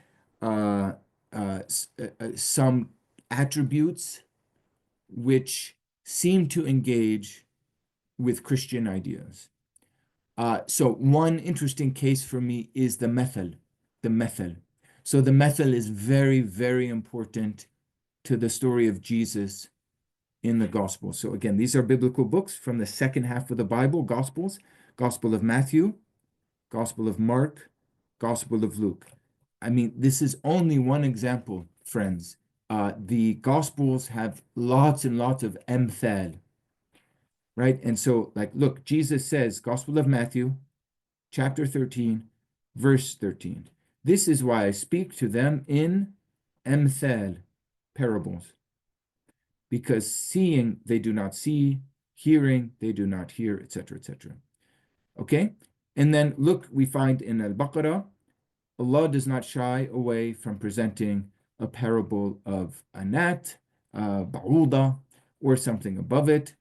attributes which seem to engage with Christian ideas. So one interesting case for me is the methel. So the methel is very, very important to the story of Jesus in the Gospels. So again, these are biblical books from the second half of the Bible, Gospels, Gospel of Matthew, Gospel of Mark, Gospel of Luke. I mean, this is only one example, friends. The Gospels have lots and lots of emthal, right? And so, like, look, Jesus says, Gospel of Matthew, chapter 13, verse 13. This is why I speak to them in emthal, parables, because seeing they do not see, hearing they do not hear, etc., etc. Okay? And then look, we find in Al-Baqarah, Allah does not shy away from presenting a parable of a gnat, ba'uda, or something above it.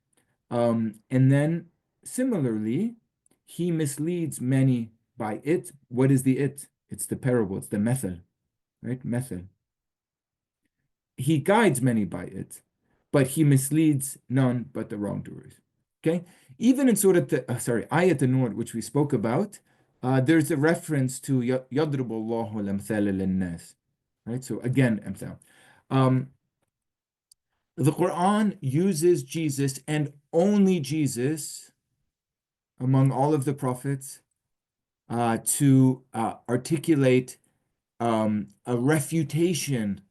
And then similarly, he misleads many by it. What is the it? It's the parable, it's the method, right? Method. He guides many by it, but he misleads none but the wrongdoers. Okay? Even in Ayat an-Nur, which we spoke about, there's a reference to يَضْرِبُ اللَّهُ الْأَمْثَالَ لِلنَّاسِ. Right? So again, amthal. The Quran uses Jesus and only Jesus among all of the prophets to articulate a refutation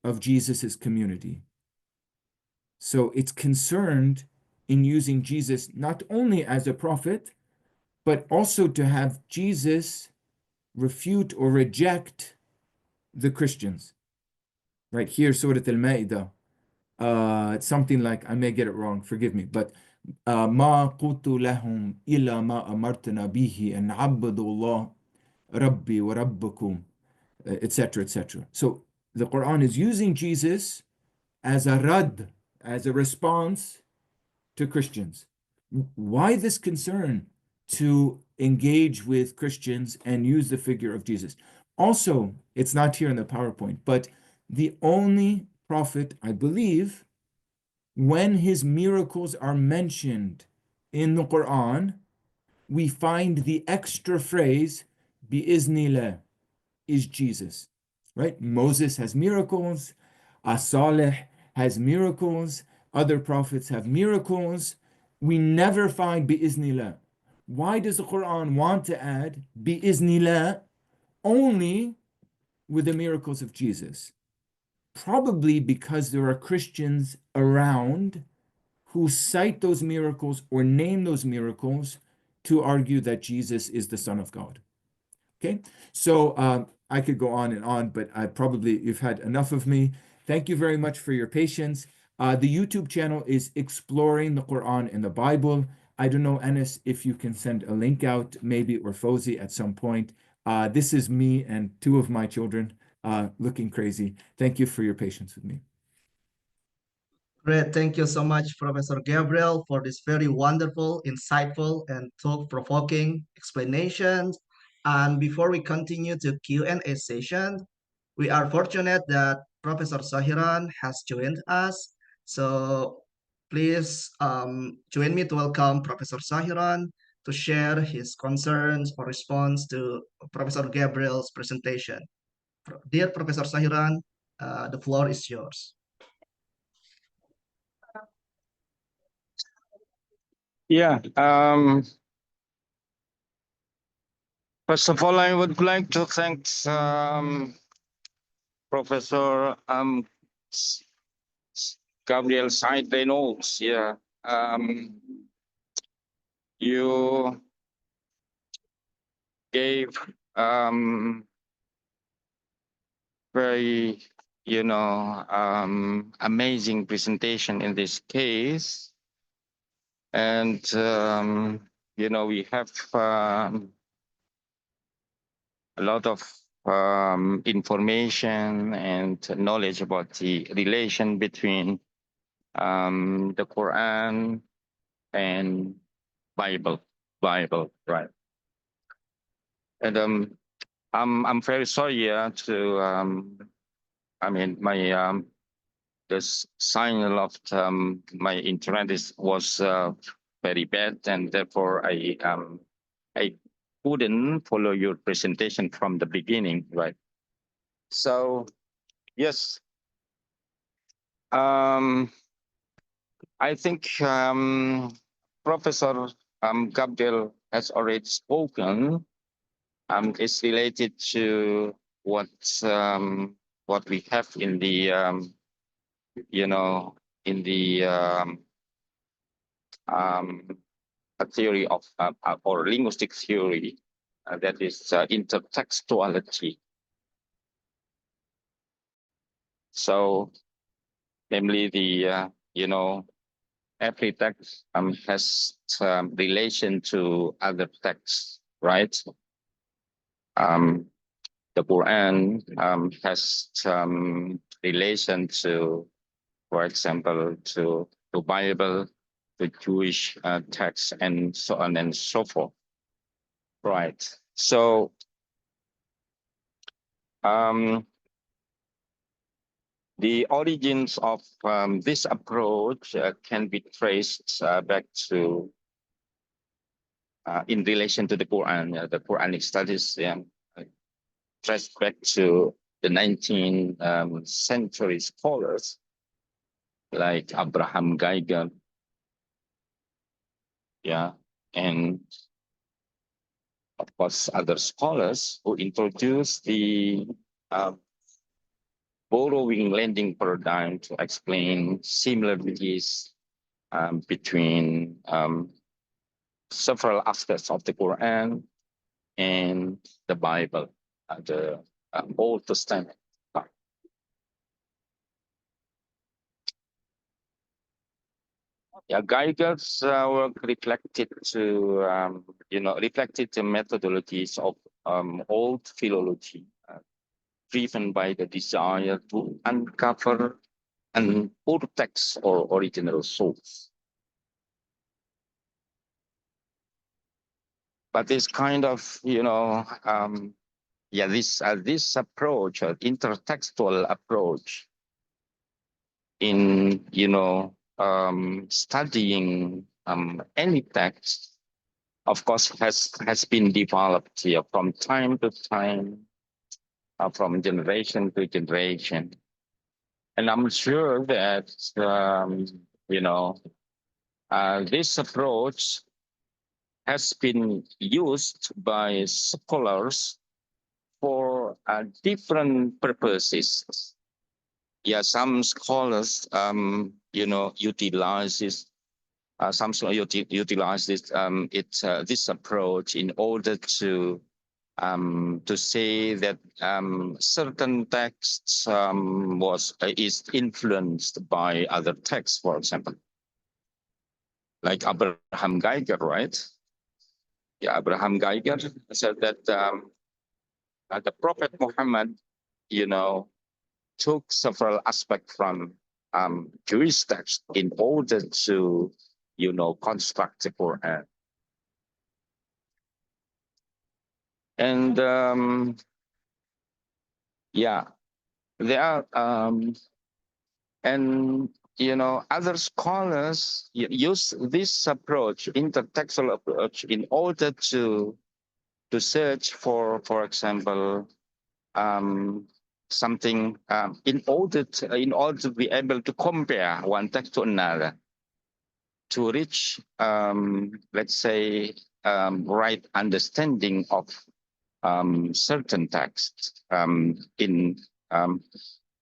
of Jesus's community. So it's concerned in using Jesus not only as a prophet, but also to have Jesus refute or reject the Christians. Right here, Surah Al-Ma'idah, something like, I may get it wrong, forgive me, but ما قلت لهم إلا ما أمرتنا به أن عبدوا الله ربي وربكم, etc., etc. So the Quran is using Jesus as a rad, as a response to Christians. Why this concern to engage with Christians and use the figure of Jesus? Also, it's not here in the PowerPoint, but the only prophet, I believe, when his miracles are mentioned in the Quran, we find the extra phrase, bi'iznillah, is Jesus, right? Moses has miracles, Saleh has miracles, other prophets have miracles. We never find bi'iznillah. Why does the Quran want to add bi'iznillah only with the miracles of Jesus? Probably because there are Christians around who cite those miracles or name those miracles to argue that Jesus is the Son of God. Okay, so I could go on and on, but you've had enough of me. Thank you very much for your patience. The YouTube channel is Exploring the Quran and the Bible. I don't know, Anas, if you can send a link out, maybe, or Fawzi at some point. This is me and two of my children looking crazy. Thank you for your patience with me. Great. Thank you so much, Professor Gabriel, for this very wonderful, insightful, and thought-provoking explanations. And before we continue to Q&A session, we are fortunate that Professor Sahiran has joined us. So please join me to welcome Professor Sahiran to share his concerns or response to Professor Gabriel's presentation. Dear Professor Sahiran, the floor is yours. Yeah. First of all, I would like to thank Professor Gabriel Reynolds. Yeah. You gave very amazing presentation in this case, and we have a lot of information and knowledge about the relation between the Quran and Bible, right? And I'm very sorry to I mean my the signal of my internet was very bad, and therefore I couldn't follow your presentation from the beginning, right? So yes, I think Professor Gabriel has already spoken. It's related to what we have in the in the a theory of or linguistic theory that is intertextuality. So, namely the every text has relation to other texts, right? The Quran has relation to, for example, to Bible, to Jewish texts, and so on and so forth, right? So the origins of this approach can be traced back to in relation to the Quran, the Quranic studies, traced back to the 19th century scholars like Abraham Geiger, and of course other scholars who introduced the borrowing lending paradigm to explain similarities between several aspects of the Quran and the Bible, the Old Testament. Geiger's work reflected to reflected the methodologies of old philology, driven by the desire to uncover an old text or original source. But this kind of this approach, intertextual approach in studying any text, of course, has been developed from time to time, from generation to generation, and I'm sure that this approach has been used by scholars for different purposes. Some scholars, utilize this. Some scholars utilize this approach in order to say that certain texts is influenced by other texts, for example, like Abraham Geiger, right? Abraham Geiger said that the Prophet Muhammad, took several aspects from Jewish text in order to, construct the Quran. And yeah, there are and other scholars use this approach, intertextual approach, in order to search for example, something, in order to be able to compare one text to another, to reach, let's say, right understanding of certain text in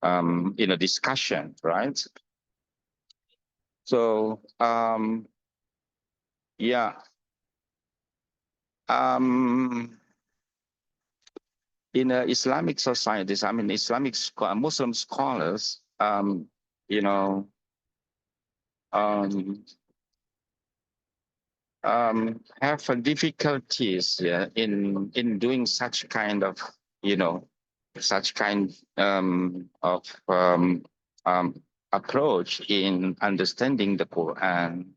a discussion, right? So yeah, in Islamic societies, I mean Muslim scholars, you know, have difficulties, yeah, in doing such kind of, such kind of approach in understanding the Quran,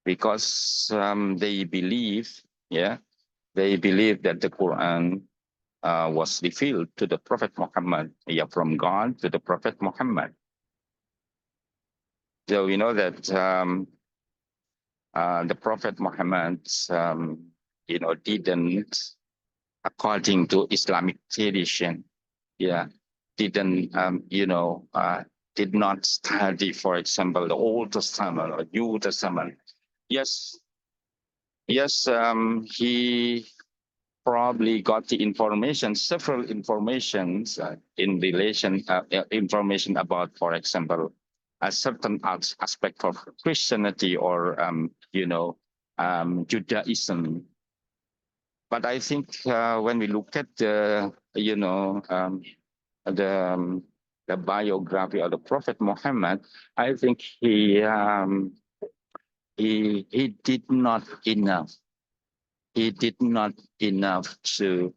because they believe, yeah, they believe that the Quran was revealed to the Prophet Muhammad, yeah, from God to the Prophet Muhammad. So we know that the Prophet Muhammad, didn't, according to Islamic tradition, yeah, didn't, did not study, for example, the Old Testament or New Testament. Yes, yes, he probably got the information, several informations in relation, information about, for example, a certain aspect of Christianity or, Judaism. But I think when we look at the, the biography of the Prophet Muhammad, I think he did not enough. He did not enough to,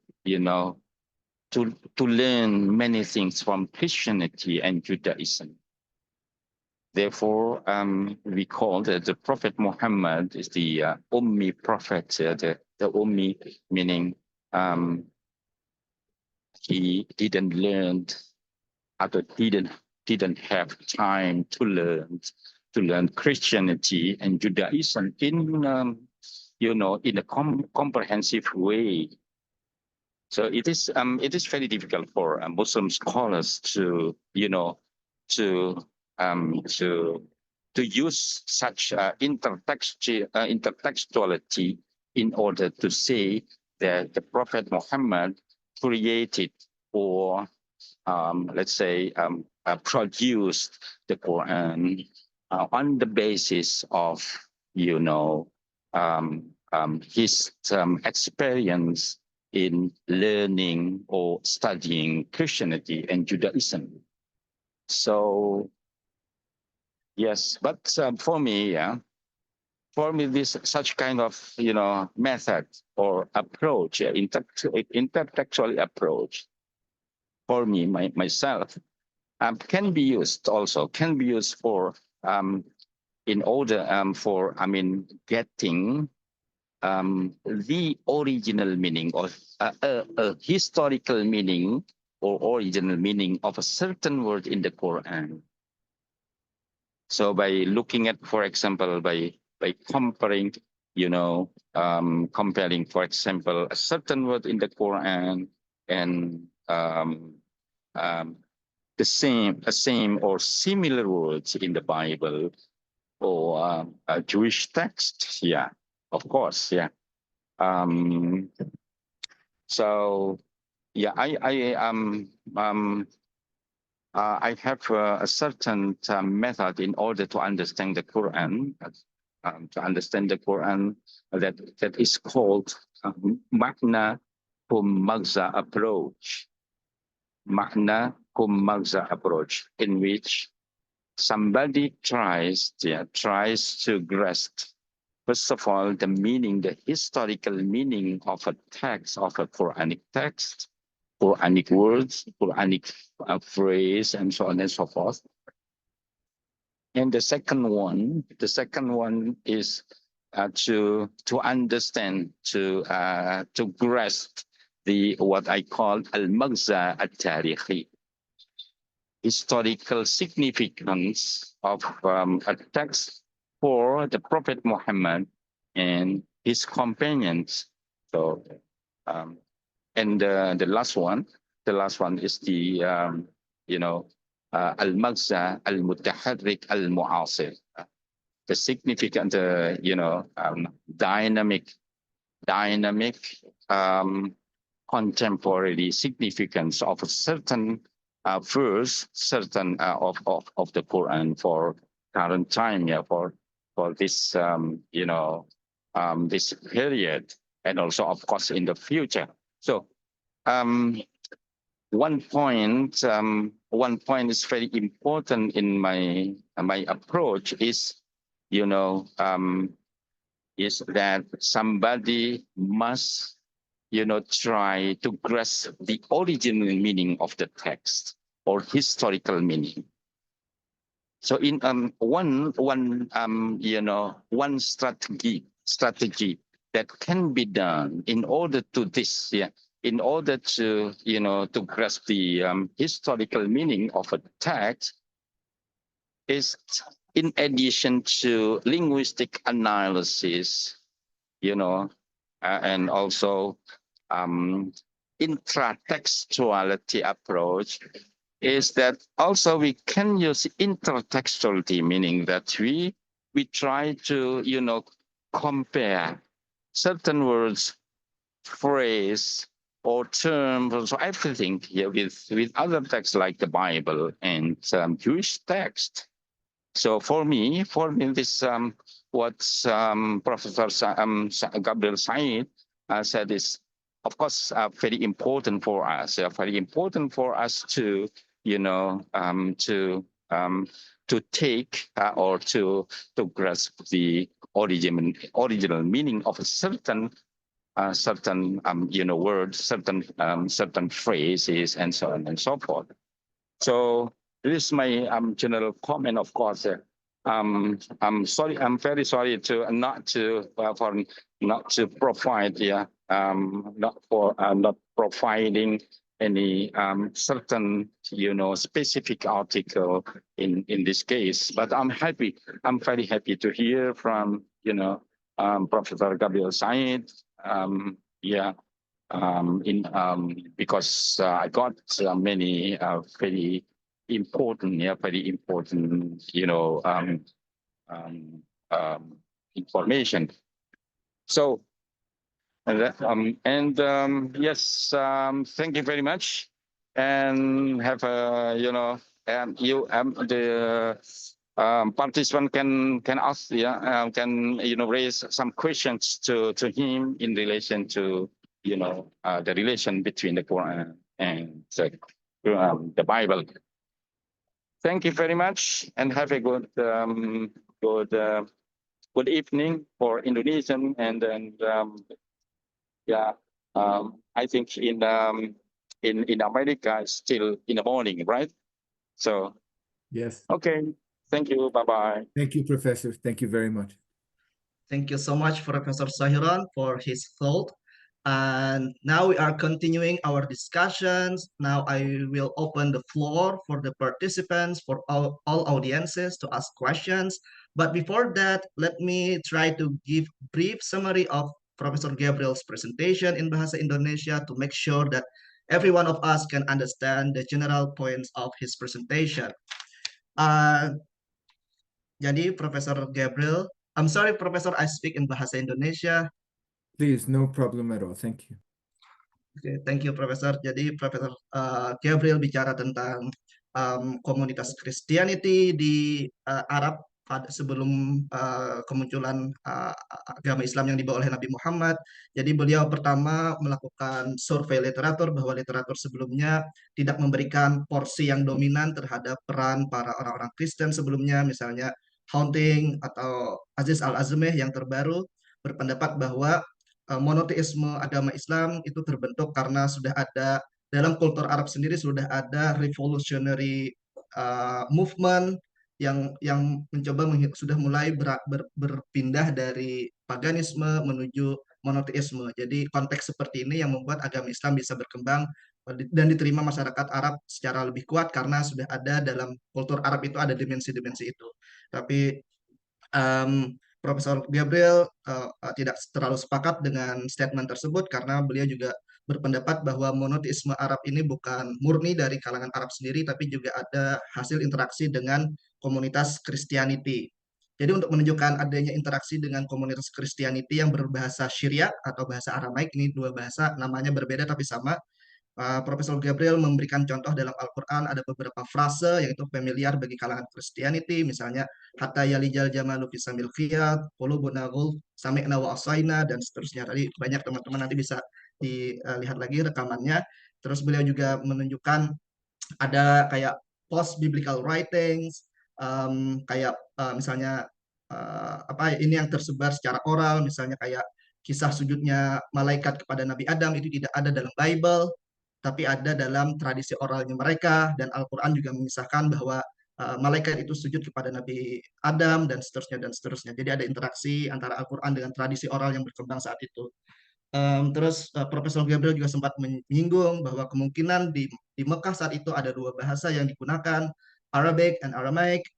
to learn many things from Christianity and Judaism. Therefore, we call the Prophet Muhammad is the Ummi prophet. The Ummi meaning he didn't learn, or didn't have time to learn Christianity and Judaism in in a comprehensive way. So it is very difficult for Muslim scholars to to use such intertextuality in order to say that the Prophet Muhammad created or let's say produced the Quran on the basis of his experience in learning or studying Christianity and Judaism. So yes, but for me, this such kind of method or approach, intertextual approach, for me myself, can be used for in order for getting the original meaning or a historical meaning or original meaning of a certain word in the Quran. So by looking at, for example, by comparing, comparing, for example, a certain word in the Quran and the same or similar words in the Bible or a Jewish text, yeah, of course, yeah. So yeah, I have a certain method in order to understand the Quran. That is called Magna cum Magza approach. Magna cum Magza approach, in which somebody tries to grasp, first of all, the meaning, the historical meaning of a text, of a Quranic text, Quranic words, Quranic phrase, and so on and so forth. And the second one is to understand, to grasp the what I call al-maghza al-tarihi, historical significance of a text for the Prophet Muhammad and his companions. So, and the last one is the al-maghza al-mutaharrik al-mu'asir, the significant dynamic contemporary significance of a certain verse, certain of the Quran for current time, for this this period, and also of course in the future. So one point is very important in my approach is is that somebody must try to grasp the original meaning of the text or historical meaning. So in one strategy that can be done in order to this, in order to to grasp the historical meaning of a text, is in addition to linguistic analysis, and also intratextuality approach, is that also we can use intertextuality, meaning that we try to compare certain words, phrase, or terms, so everything with other texts like the Bible and Jewish text. So for me, this what Professor Gabriel Said said is, of course, very important for us. Very important for us to to take or to grasp the original meaning of a certain words, certain phrases, and so on and so forth. So this is my general comment. Of course, I'm sorry. I'm very sorry to not to provide not providing any certain specific article in this case. But I'm happy. I'm very happy to hear from Professor Gabriel Said. Because I got many very important information. So yes, thank you very much, and have a the participant can ask can raise some questions to him in relation to the relation between the Quran and the Bible. Thank you very much, and have a good good evening for Indonesian, and then I think in America it's still in the morning, right? So Yes. okay, thank you. Bye bye. Thank you, Professor. Thank you very much. Thank you so much, Professor Sahiran, for his thought. And now we are continuing our discussions. Now I will open the floor for the participants, for all audiences to ask questions. But before that, let me try to give brief summary of Professor Gabriel's presentation in Bahasa Indonesia to make sure that every one of us can understand the general points of his presentation. Jadi Professor Gabriel, I'm sorry Professor, I speak in Bahasa Indonesia. Please, no problem at all. Thank you. Oke, thank you Profesor. Jadi Profesor Gabriel bicara tentang komunitas Christianity di Arab sebelum kemunculan agama Islam yang dibawa oleh Nabi Muhammad. Jadi beliau pertama melakukan survei literatur bahwa literatur sebelumnya tidak memberikan porsi yang dominan terhadap peran para orang-orang Kristen sebelumnya, misalnya Haunting atau Aziz Al-Azmeh yang terbaru berpendapat bahwa monoteisme agama Islam itu terbentuk karena sudah ada dalam kultur Arab sendiri, sudah ada revolutionary movement yang mencoba sudah mulai berpindah dari paganisme menuju monoteisme. Jadi konteks seperti ini yang membuat agama Islam bisa berkembang dan diterima masyarakat Arab secara lebih kuat karena sudah ada dalam kultur Arab itu ada dimensi-dimensi itu. Tapi Profesor Gabriel tidak terlalu sepakat dengan statement tersebut karena beliau juga berpendapat bahwa monoteisme Arab ini bukan murni dari kalangan Arab sendiri, tapi juga ada hasil interaksi dengan komunitas Christianity. Jadi untuk menunjukkan adanya interaksi dengan komunitas Christianity yang berbahasa Syriac atau bahasa Aramaik, ini dua bahasa namanya berbeda tapi sama. Profesor Gabriel memberikan contoh dalam Al-Quran ada beberapa frase yaitu familiar bagi kalangan Christianity, misalnya hatta yalijal jamalu fisamil khiyat, qulubuna ghulf, sami'na wa asaina, dan seterusnya. Tadi banyak teman-teman nanti bisa dilihat lagi rekamannya. Terus beliau juga menunjukkan ada kayak post biblical writings, kayak misalnya apa ini yang tersebar secara oral, misalnya kayak kisah sujudnya malaikat kepada Nabi Adam itu tidak ada dalam Bible, tapi ada dalam tradisi oralnya mereka, dan Al-Quran juga mengisahkan bahwa malaikat itu sujud kepada Nabi Adam dan seterusnya dan seterusnya. Jadi ada interaksi antara Al-Quran dengan tradisi oral yang berkembang saat itu. Terus Profesor Gabriel juga sempat menyinggung bahwa kemungkinan di Mekah saat itu ada dua bahasa yang digunakan, Arabic and Aramaic.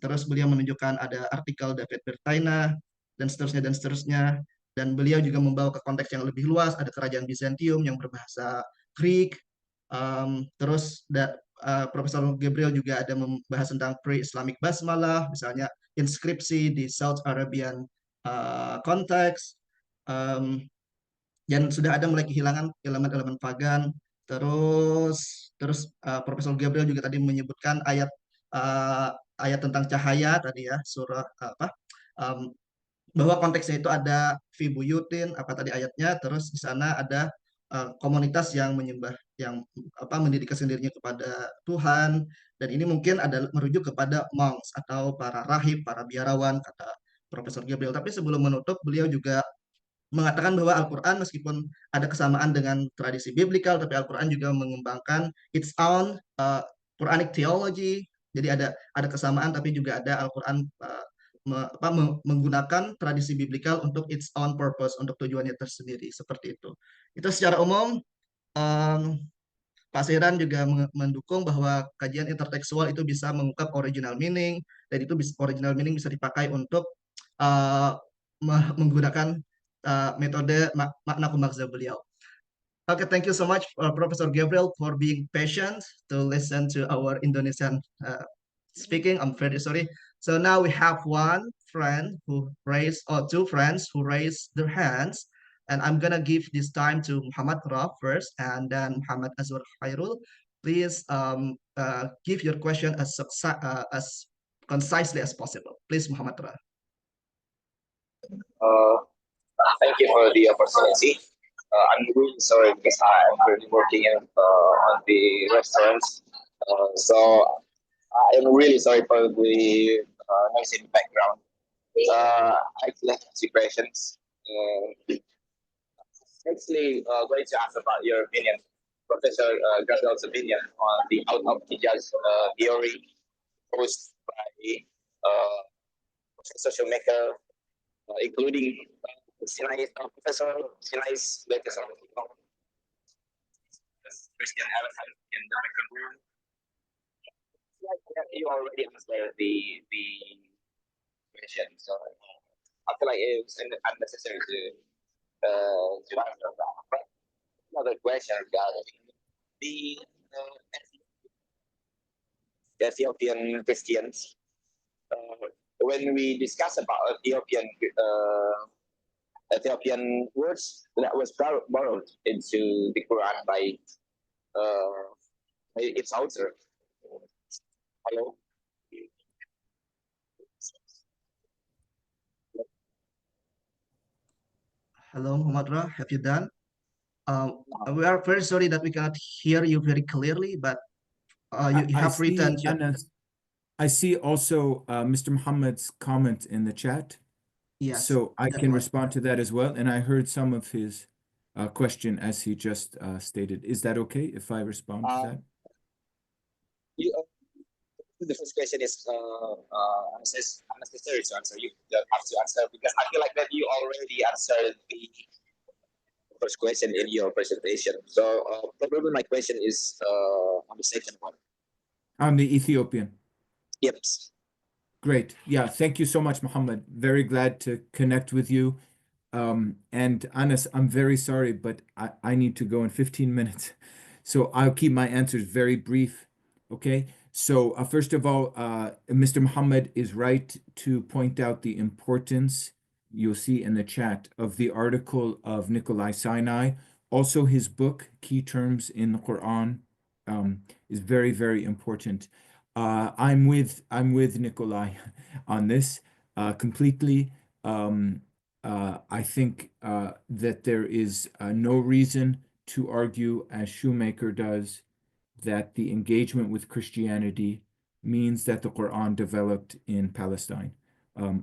Terus beliau menunjukkan ada artikel David Bertaina dan seterusnya dan seterusnya. Dan beliau juga membawa ke konteks yang lebih luas, ada kerajaan Bizantium yang berbahasa Greek. Terus Profesor Gabriel juga ada membahas tentang pre-Islamic basmalah, misalnya inskripsi di South Arabian konteks. Dan sudah ada mulai kehilangan elemen-elemen pagan. Terus Profesor Gabriel juga tadi menyebutkan ayat tentang cahaya tadi ya, surah apa um, bahwa konteksnya itu ada fi buyutin apa tadi ayatnya, terus di sana ada komunitas yang menyembah yang apa mendirikan sendirinya kepada Tuhan, dan ini mungkin ada merujuk kepada monks atau para rahib, para biarawan kata Profesor Gabriel. Tapi sebelum menutup beliau juga mengatakan bahwa Al-Quran meskipun ada kesamaan dengan tradisi biblikal, tapi Al-Quran juga mengembangkan its own Quranic theology. Jadi ada kesamaan, tapi juga ada Al-Quran menggunakan tradisi biblikal untuk its own purpose, untuk tujuannya tersendiri, seperti itu. Itu secara umum. Pak Seran juga mendukung bahwa kajian intertekstual itu bisa mengungkap original meaning, dan itu original meaning bisa dipakai untuk menggunakan metode makna kumakza beliau. Okay, thank you so much, Professor Gabriel, for being patient to listen to our Indonesian speaking. I'm very sorry. So now we have one friend who raised, or two friends who raised their hands. And I'm gonna give this time to Muhammad Ra first, and then Muhammad Azwar Khairul. Please give your question as concisely as possible. Please, Muhammad Ra. Thank you for the opportunity. I'm really sorry because I'm currently working on the restaurants. So I'm really sorry for the noise in the background. I actually have two questions. Actually, going to ask about your opinion, Professor Gabriel's opinion on the out of Hijaz theory posed by social maker, including Professor Sinai's latest article, Christian elephant in the microphone. You already answered the question, so I feel like it was unnecessary to answer that. But another question regarding the Ethiopian Christians. When we discuss about Ethiopian words that was borrowed into the Quran by its author. Hello. Hello, Muhammad Ra, have you done? We are very sorry that we cannot hear you very clearly, but you have written. I see also Mr. Muhammad's comment in the chat. Yes. So I can respond to that as well. And I heard some of his question as he just stated. Is that okay if I respond to that? the first question is unnecessary to answer. You don't have to answer because I feel like that you already answered the first question in your presentation. So probably my question is on the second one. On the Ethiopian. Yep. Great. Yeah, thank you so much, Muhammad. Very glad to connect with you. And Anas, I'm very sorry, but I need to go in 15 minutes. So I'll keep my answers very brief. Okay. So first of all, Mr. Muhammad is right to point out the importance you'll see in the chat of the article of Nikolai Sinai. Also, his book, Key Terms in the Quran, is very, very important. I'm with Nikolai on this completely. I think that there is no reason to argue, as Shoemaker does, that the engagement with Christianity means that the Quran developed in Palestine.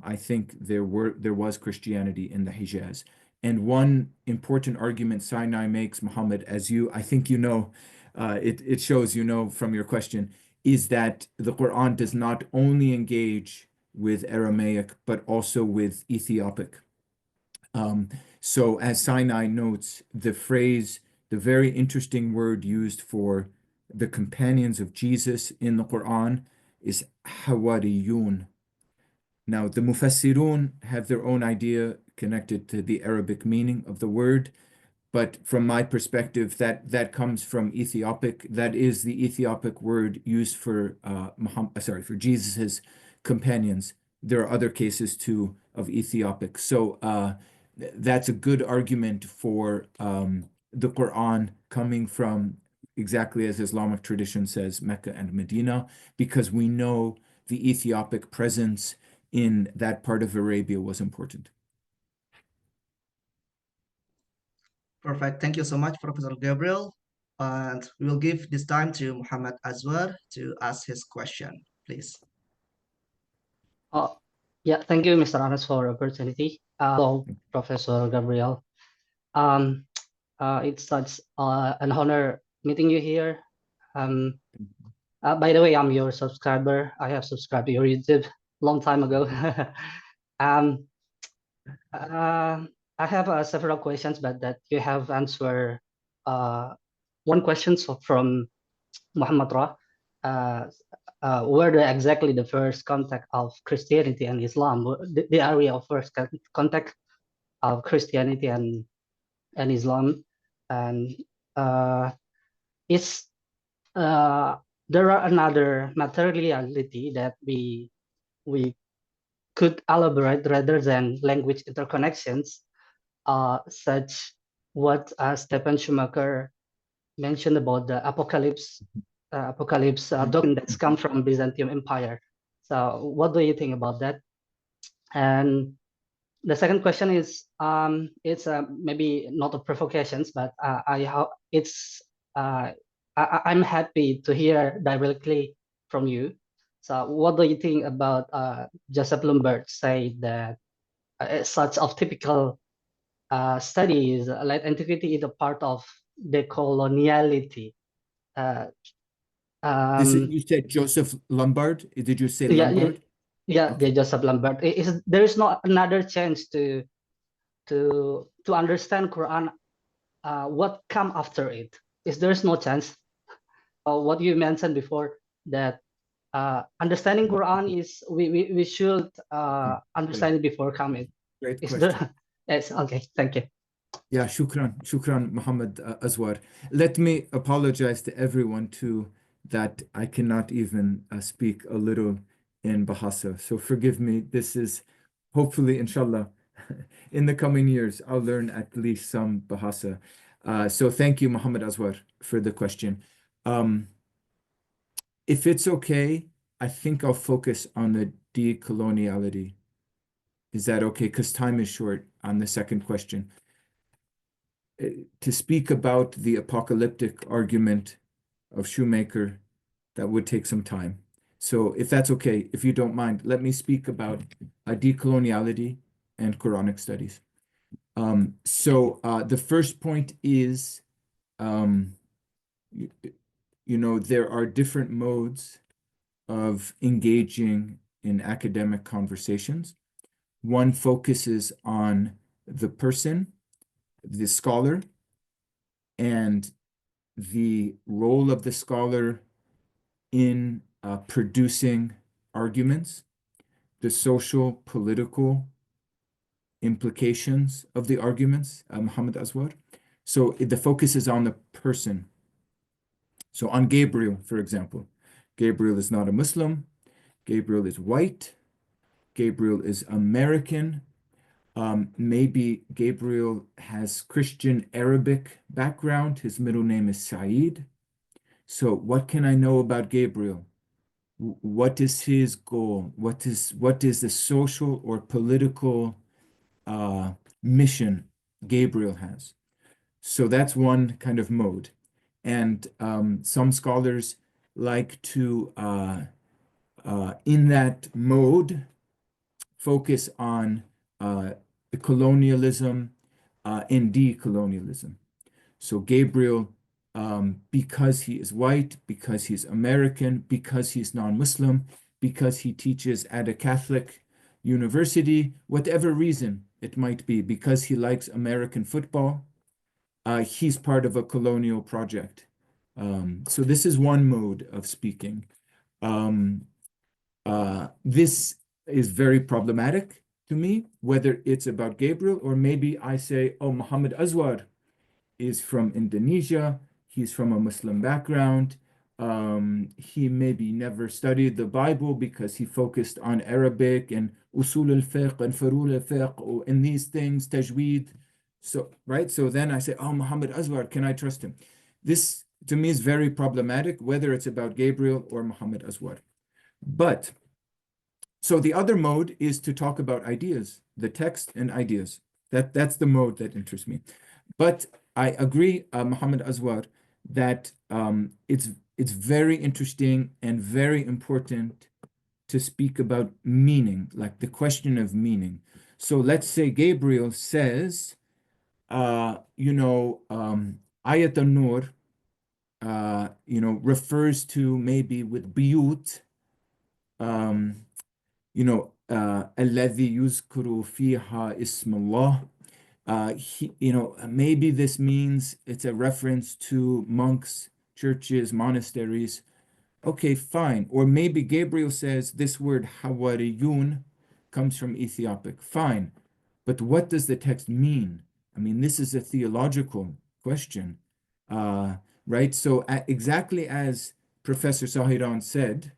I think there was Christianity in the Hijaz. And one important argument Sinai makes, Muhammad, I think you know, it shows you know from your question, is that the Quran does not only engage with Aramaic, but also with Ethiopic. So as Sinai notes, the very interesting word used for the companions of Jesus in the Quran is Hawariyun. Now, the Mufassirun have their own idea connected to the Arabic meaning of the word, but from my perspective, that comes from Ethiopic. That is the Ethiopic word used for for Jesus's companions. There are other cases too of Ethiopic. So that's a good argument for the Quran coming from, exactly as Islamic tradition says, Mecca and Medina, because we know the Ethiopic presence in that part of Arabia was important. Perfect. Thank you so much, Professor Gabriel. And we will give this time to Muhammad Azwar to ask his question, please. Yeah, thank you, Mr. Anas, for the opportunity. Hello, Professor Gabriel. It's such an honor meeting you here. By the way, I'm your subscriber. I have subscribed to your YouTube long time ago. I have several questions, but that you have answered one question from Muhammad Ra. Where exactly the first contact of Christianity and Islam, the area of first contact of Christianity and Islam, and there are another materiality that we could elaborate rather than language interconnections, such what Stephen Schumacher mentioned about the apocalypse doctrine that's come from Byzantium Empire. So what do you think about that? And the second question is, it's maybe not a provocations, but I'm happy to hear directly from you. So what do you think about Joseph Lombard say that such of typical studies like Antiquity is a part of decoloniality? You said Joseph Lombard? Did you say Lombard? Yeah, Okay. Joseph Lombard. There is not another chance to understand Quran. What come after it? There's no chance. What you mentioned before, that understanding Quran is we should understand it before coming. Great question. Yes, okay, thank you. Yeah, shukran, Muhammad Azwar. Let me apologize to everyone too that I cannot even speak a little in Bahasa. So forgive me. This is hopefully, inshallah, in the coming years, I'll learn at least some Bahasa. So thank you, Muhammad Azwar, for the question. If it's okay, I think I'll focus on the decoloniality. Is that okay? Because time is short on the second question. To speak about the apocalyptic argument of Shoemaker, that would take some time. So if that's okay, if you don't mind, let me speak about decoloniality and Quranic studies. The first point is, there are different modes of engaging in academic conversations. One focuses on the person, the scholar, and the role of the scholar in producing arguments, the social, political implications of the arguments, Muhammad Aswar. So the focus is on the person. So on Gabriel, for example, Gabriel is not a Muslim. Gabriel is white. Gabriel is American. Maybe Gabriel has Christian Arabic background. His middle name is Saeed. So what can I know about Gabriel? What is his goal? What is the social or political mission Gabriel has? So that's one kind of mode. And some scholars like to, in that mode, focus on colonialism and decolonialism. So Gabriel, because he is white, because he's American, because he's non-Muslim, because he teaches at a Catholic university, whatever reason it might be, because he likes American football, he's part of a colonial project. So this is one mode of speaking. This is very problematic to me, whether it's about Gabriel or maybe I say, oh, Muhammad Aswar is from Indonesia. He's from a Muslim background. He maybe never studied the Bible because he focused on Arabic and usul al-fiqh and furul al-fiqh and these things, tajweed. So, right? So then I say, oh, Muhammad Aswar, can I trust him? This, to me, is very problematic, whether it's about Gabriel or Muhammad Aswar. But, so the other mode is to talk about ideas, the text and ideas. That's the mode that interests me. But I agree, Muhammad Aswar, that it's very interesting and very important to speak about meaning, like the question of meaning. So let's say Gabriel says, Ayat al-Nur, refers to maybe with biyut, الذي يذكر فيها اسم الله. Maybe this means it's a reference to monks, churches, monasteries. Okay, fine. Or maybe Gabriel says this word hawariyun comes from Ethiopic. Fine. But what does the text mean? I mean, this is a theological question, right? So exactly as Professor Sahiran said,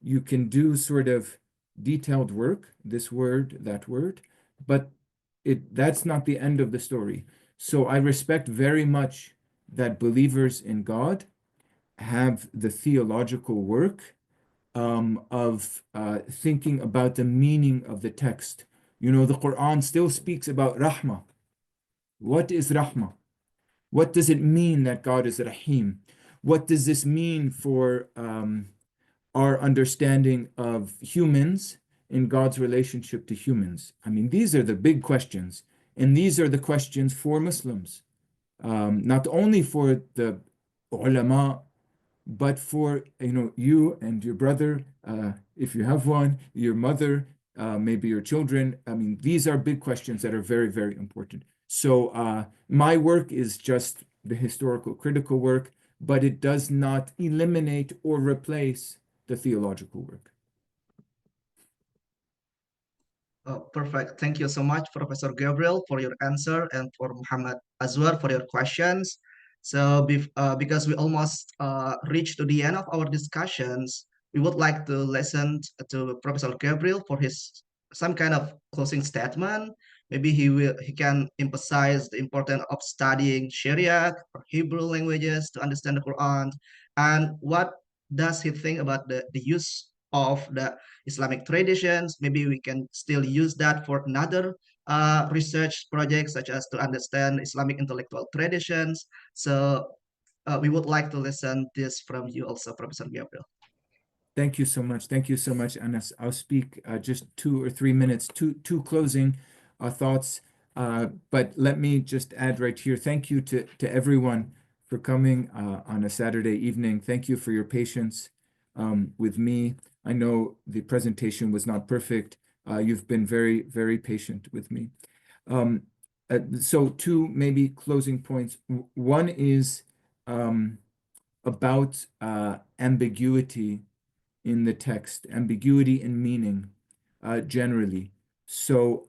you can do sort of detailed work, this word, that word, but that's not the end of the story. So I respect very much that believers in God have the theological work of thinking about the meaning of the text. The Quran still speaks about rahmah. What is rahmah? What does it mean that God is Rahim? What does this mean for our understanding of humans in God's relationship to humans? I mean, these are the big questions, and these are the questions for Muslims, not only for the ulama, but for you and your brother, if you have one, your mother, maybe your children. I mean, these are big questions that are very, very important. So my work is just the historical critical work, but it does not eliminate or replace the theological work. Perfect. Thank you so much, Professor Gabriel, for your answer and for Muhammad Aswar for your questions. So because we almost reached to the end of our discussions, we would like to listen to Professor Gabriel for his some kind of closing statement. Maybe he can emphasize the importance of studying Sharia or Hebrew languages to understand the Quran, and what does he think about the use of the Islamic traditions. Maybe we can still use that for another research projects, such as to understand Islamic intellectual traditions. So we would like to listen this from you also, Professor Gabriel. Thank you so much. Thank you so much, Anas. I'll speak just 2 or 3 minutes, two closing thoughts. But let me just add right here, thank you to everyone for coming on a Saturday evening. Thank you for your patience. with me. I know the presentation was not perfect. You've been very, very patient with me. So two maybe closing points. One is about ambiguity in the text, ambiguity in meaning generally. So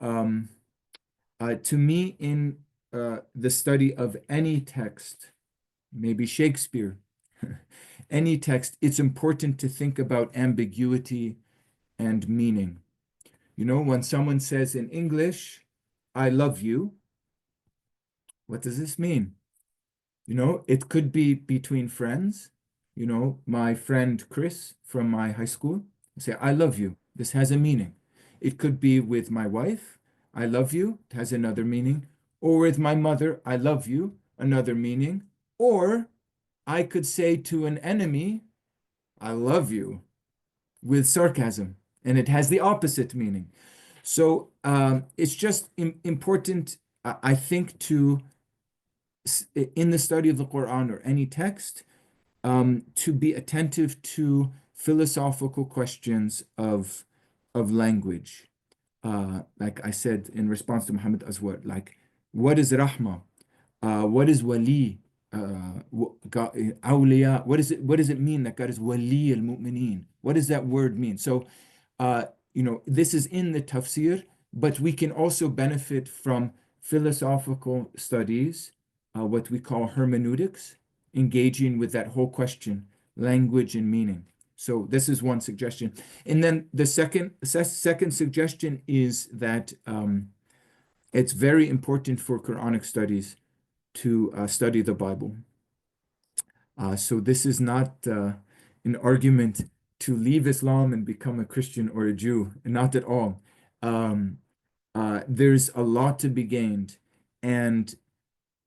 to me, in the study of any text, maybe Shakespeare, any text, it's important to think about ambiguity and meaning. You know, when someone says in English, I love you, what does this mean? You know, it could be between friends. You know, my friend Chris from my high school, I say, I love you. This has a meaning. It could be with my wife, I love you, it has another meaning. Or with my mother, I love you, another meaning. Or I could say to an enemy, I love you, with sarcasm, and it has the opposite meaning. So it's just important, I think, to in the study of the Quran or any text, to be attentive to philosophical questions of language. Like I said in response to Muhammad Aswar, like what is rahmah? What is wali? Awliya? What does it mean that God is wali al-mu'mineen? What does that word mean? So this is in the tafsir, but we can also benefit from philosophical studies, what we call hermeneutics, engaging with that whole question, language and meaning. So this is one suggestion. And then the second suggestion is that it's very important for Quranic studies to study the Bible. So this is not an argument to leave Islam and become a Christian or a Jew, not at all. There's a lot to be gained, and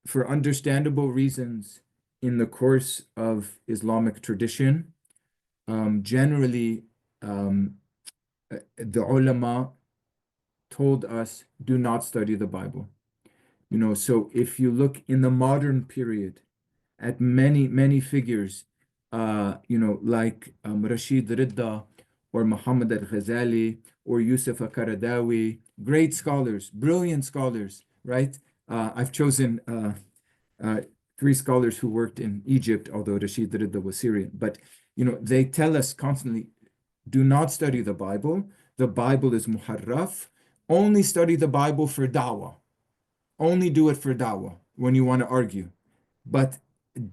for understandable reasons, in the course of Islamic tradition, generally, the ulama told us, do not study the Bible. So if you look in the modern period at many figures, like Rashid Ridda or Muhammad al-Ghazali or Yusuf al-Qaradawi, great scholars, brilliant scholars, right? I've chosen three scholars who worked in Egypt, although Rashid Ridda was Syrian. But, they tell us constantly, do not study the Bible. The Bible is muharraf. Only study the Bible for da'wah. Only do it for da'wah when you want to argue. But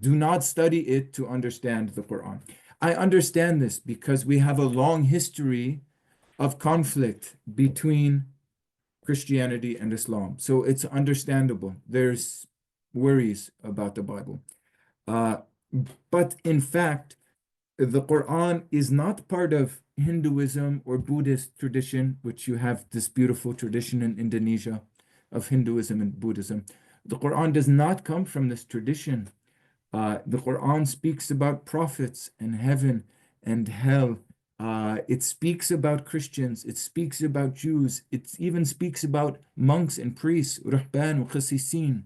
do not study it to understand the Quran. I understand this because we have a long history of conflict between Christianity and Islam. So it's understandable. There's worries about the Bible. But in fact, the Quran is not part of Hinduism or Buddhist tradition, which you have this beautiful tradition in Indonesia of Hinduism and Buddhism. The Quran does not come from this tradition. The Quran speaks about prophets and heaven and hell. It speaks about Christians. It speaks about Jews. It even speaks about monks and priests, ruhban wa qasisin.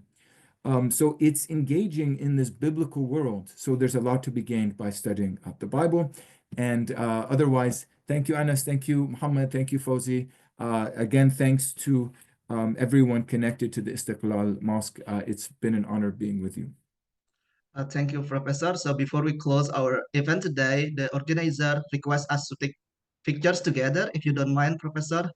So it's engaging in this biblical world. So there's a lot to be gained by studying the Bible. And otherwise, thank you, Anas. Thank you, Muhammad. Thank you, Fawzi. Again, thanks to everyone connected to the Istiqlal Mosque. It's been an honor being with you. Thank you, Professor. So before we close our event today, the organizer requests us to take pictures together, if you don't mind, Professor.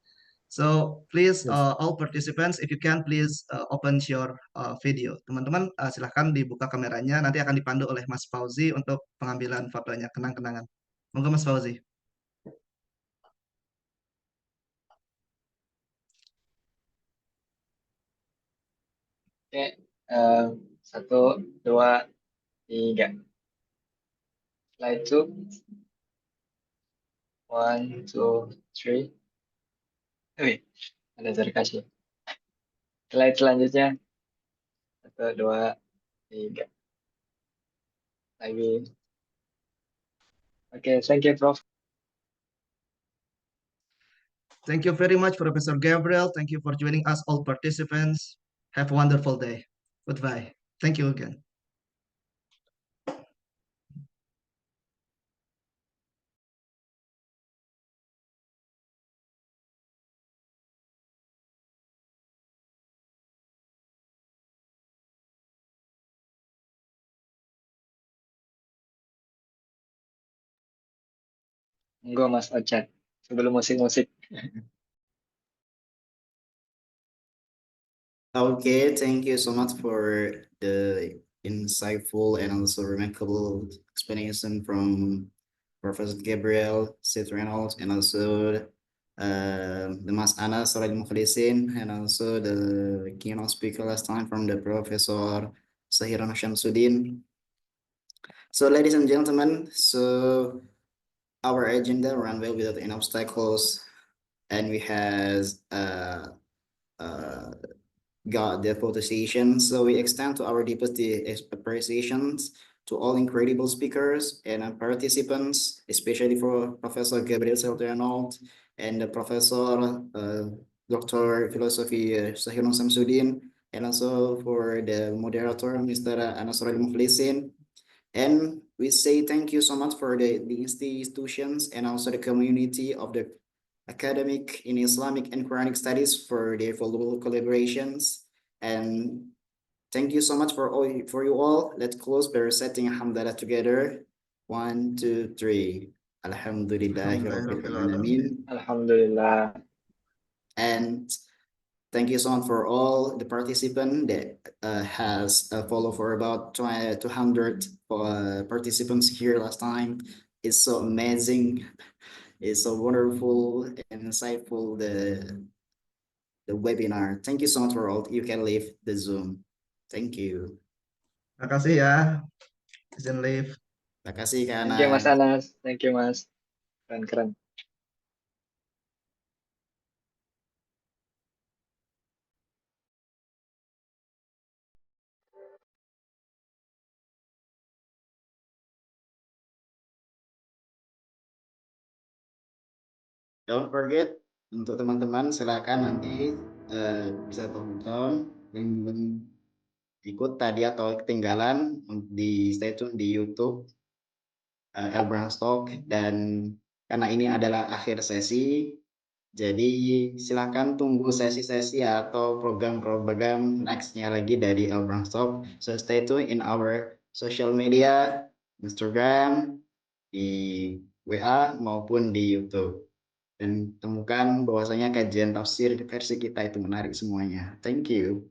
So please, Yes. all participants, if you can, please open your video. Teman-teman, silahkan dibuka kameranya. Nanti akan dipandu oleh Mas Fauzi untuk pengambilan fotonya, kenang-kenangan. Monggo, Mas Fauzi. Oke, satu, dua, tiga. Setelah itu, 1, 2, 3. Wih, ada sarkasnya. Slide selanjutnya, 1, 2, 3. Lagi. Oke, thank you, Prof. Thank you very much, Professor Gabriel. Thank you for joining us, all participants. Have a wonderful day. Goodbye. Thank you again. Monggo Mas Ocha, sebelum musik-musik. Okay, thank you so much for the insightful and also remarkable explanation from Professor Gabriel Reynolds and also the Mas Anas Sorel Mukhlisin and also the keynote speaker last time from the Professor Sahiran Shamsuddin. So ladies and gentlemen, so our agenda ran well without any obstacles and we has got the appreciation. So we extend to our deepest appreciations to all incredible speakers and participants, especially for Professor Gabriel Reynolds and the Professor Dr. Philosophy Sahirun Samsudin, and also for the moderator, Mr. Anasrul Mukhlisin. And we say thank you so much for the institutions and also the community of the academic in Islamic and Quranic studies for their valuable collaborations. And thank you so much for you all. Let's close by reciting Alhamdulillah together. 1, 2, 3. Alhamdulillahirrahmanirrahim. Alhamdulillah. And thank you so much for all the participants that has followed for about 200 participants here last time. It's so amazing. It's so wonderful and insightful, the webinar. Thank you so much for all. You can leave the Zoom. Thank you. Makasih ya. Izin live. Terima kasih Kak Thank you Mas Anas. Anas. Thank you Mas. Keren-keren. Don't forget untuk teman-teman silakan nanti bisa tonton dan ikut tadi atau ketinggalan di stay tune di YouTube Elbrand Stock, dan karena ini adalah akhir sesi, jadi silakan tunggu sesi-sesi atau program-program nextnya lagi dari Elbrand Stock. So stay tune in our social media, Instagram, di WA maupun di YouTube. Dan temukan bahwasanya kajian tafsir versi kita itu menarik semuanya. Thank you.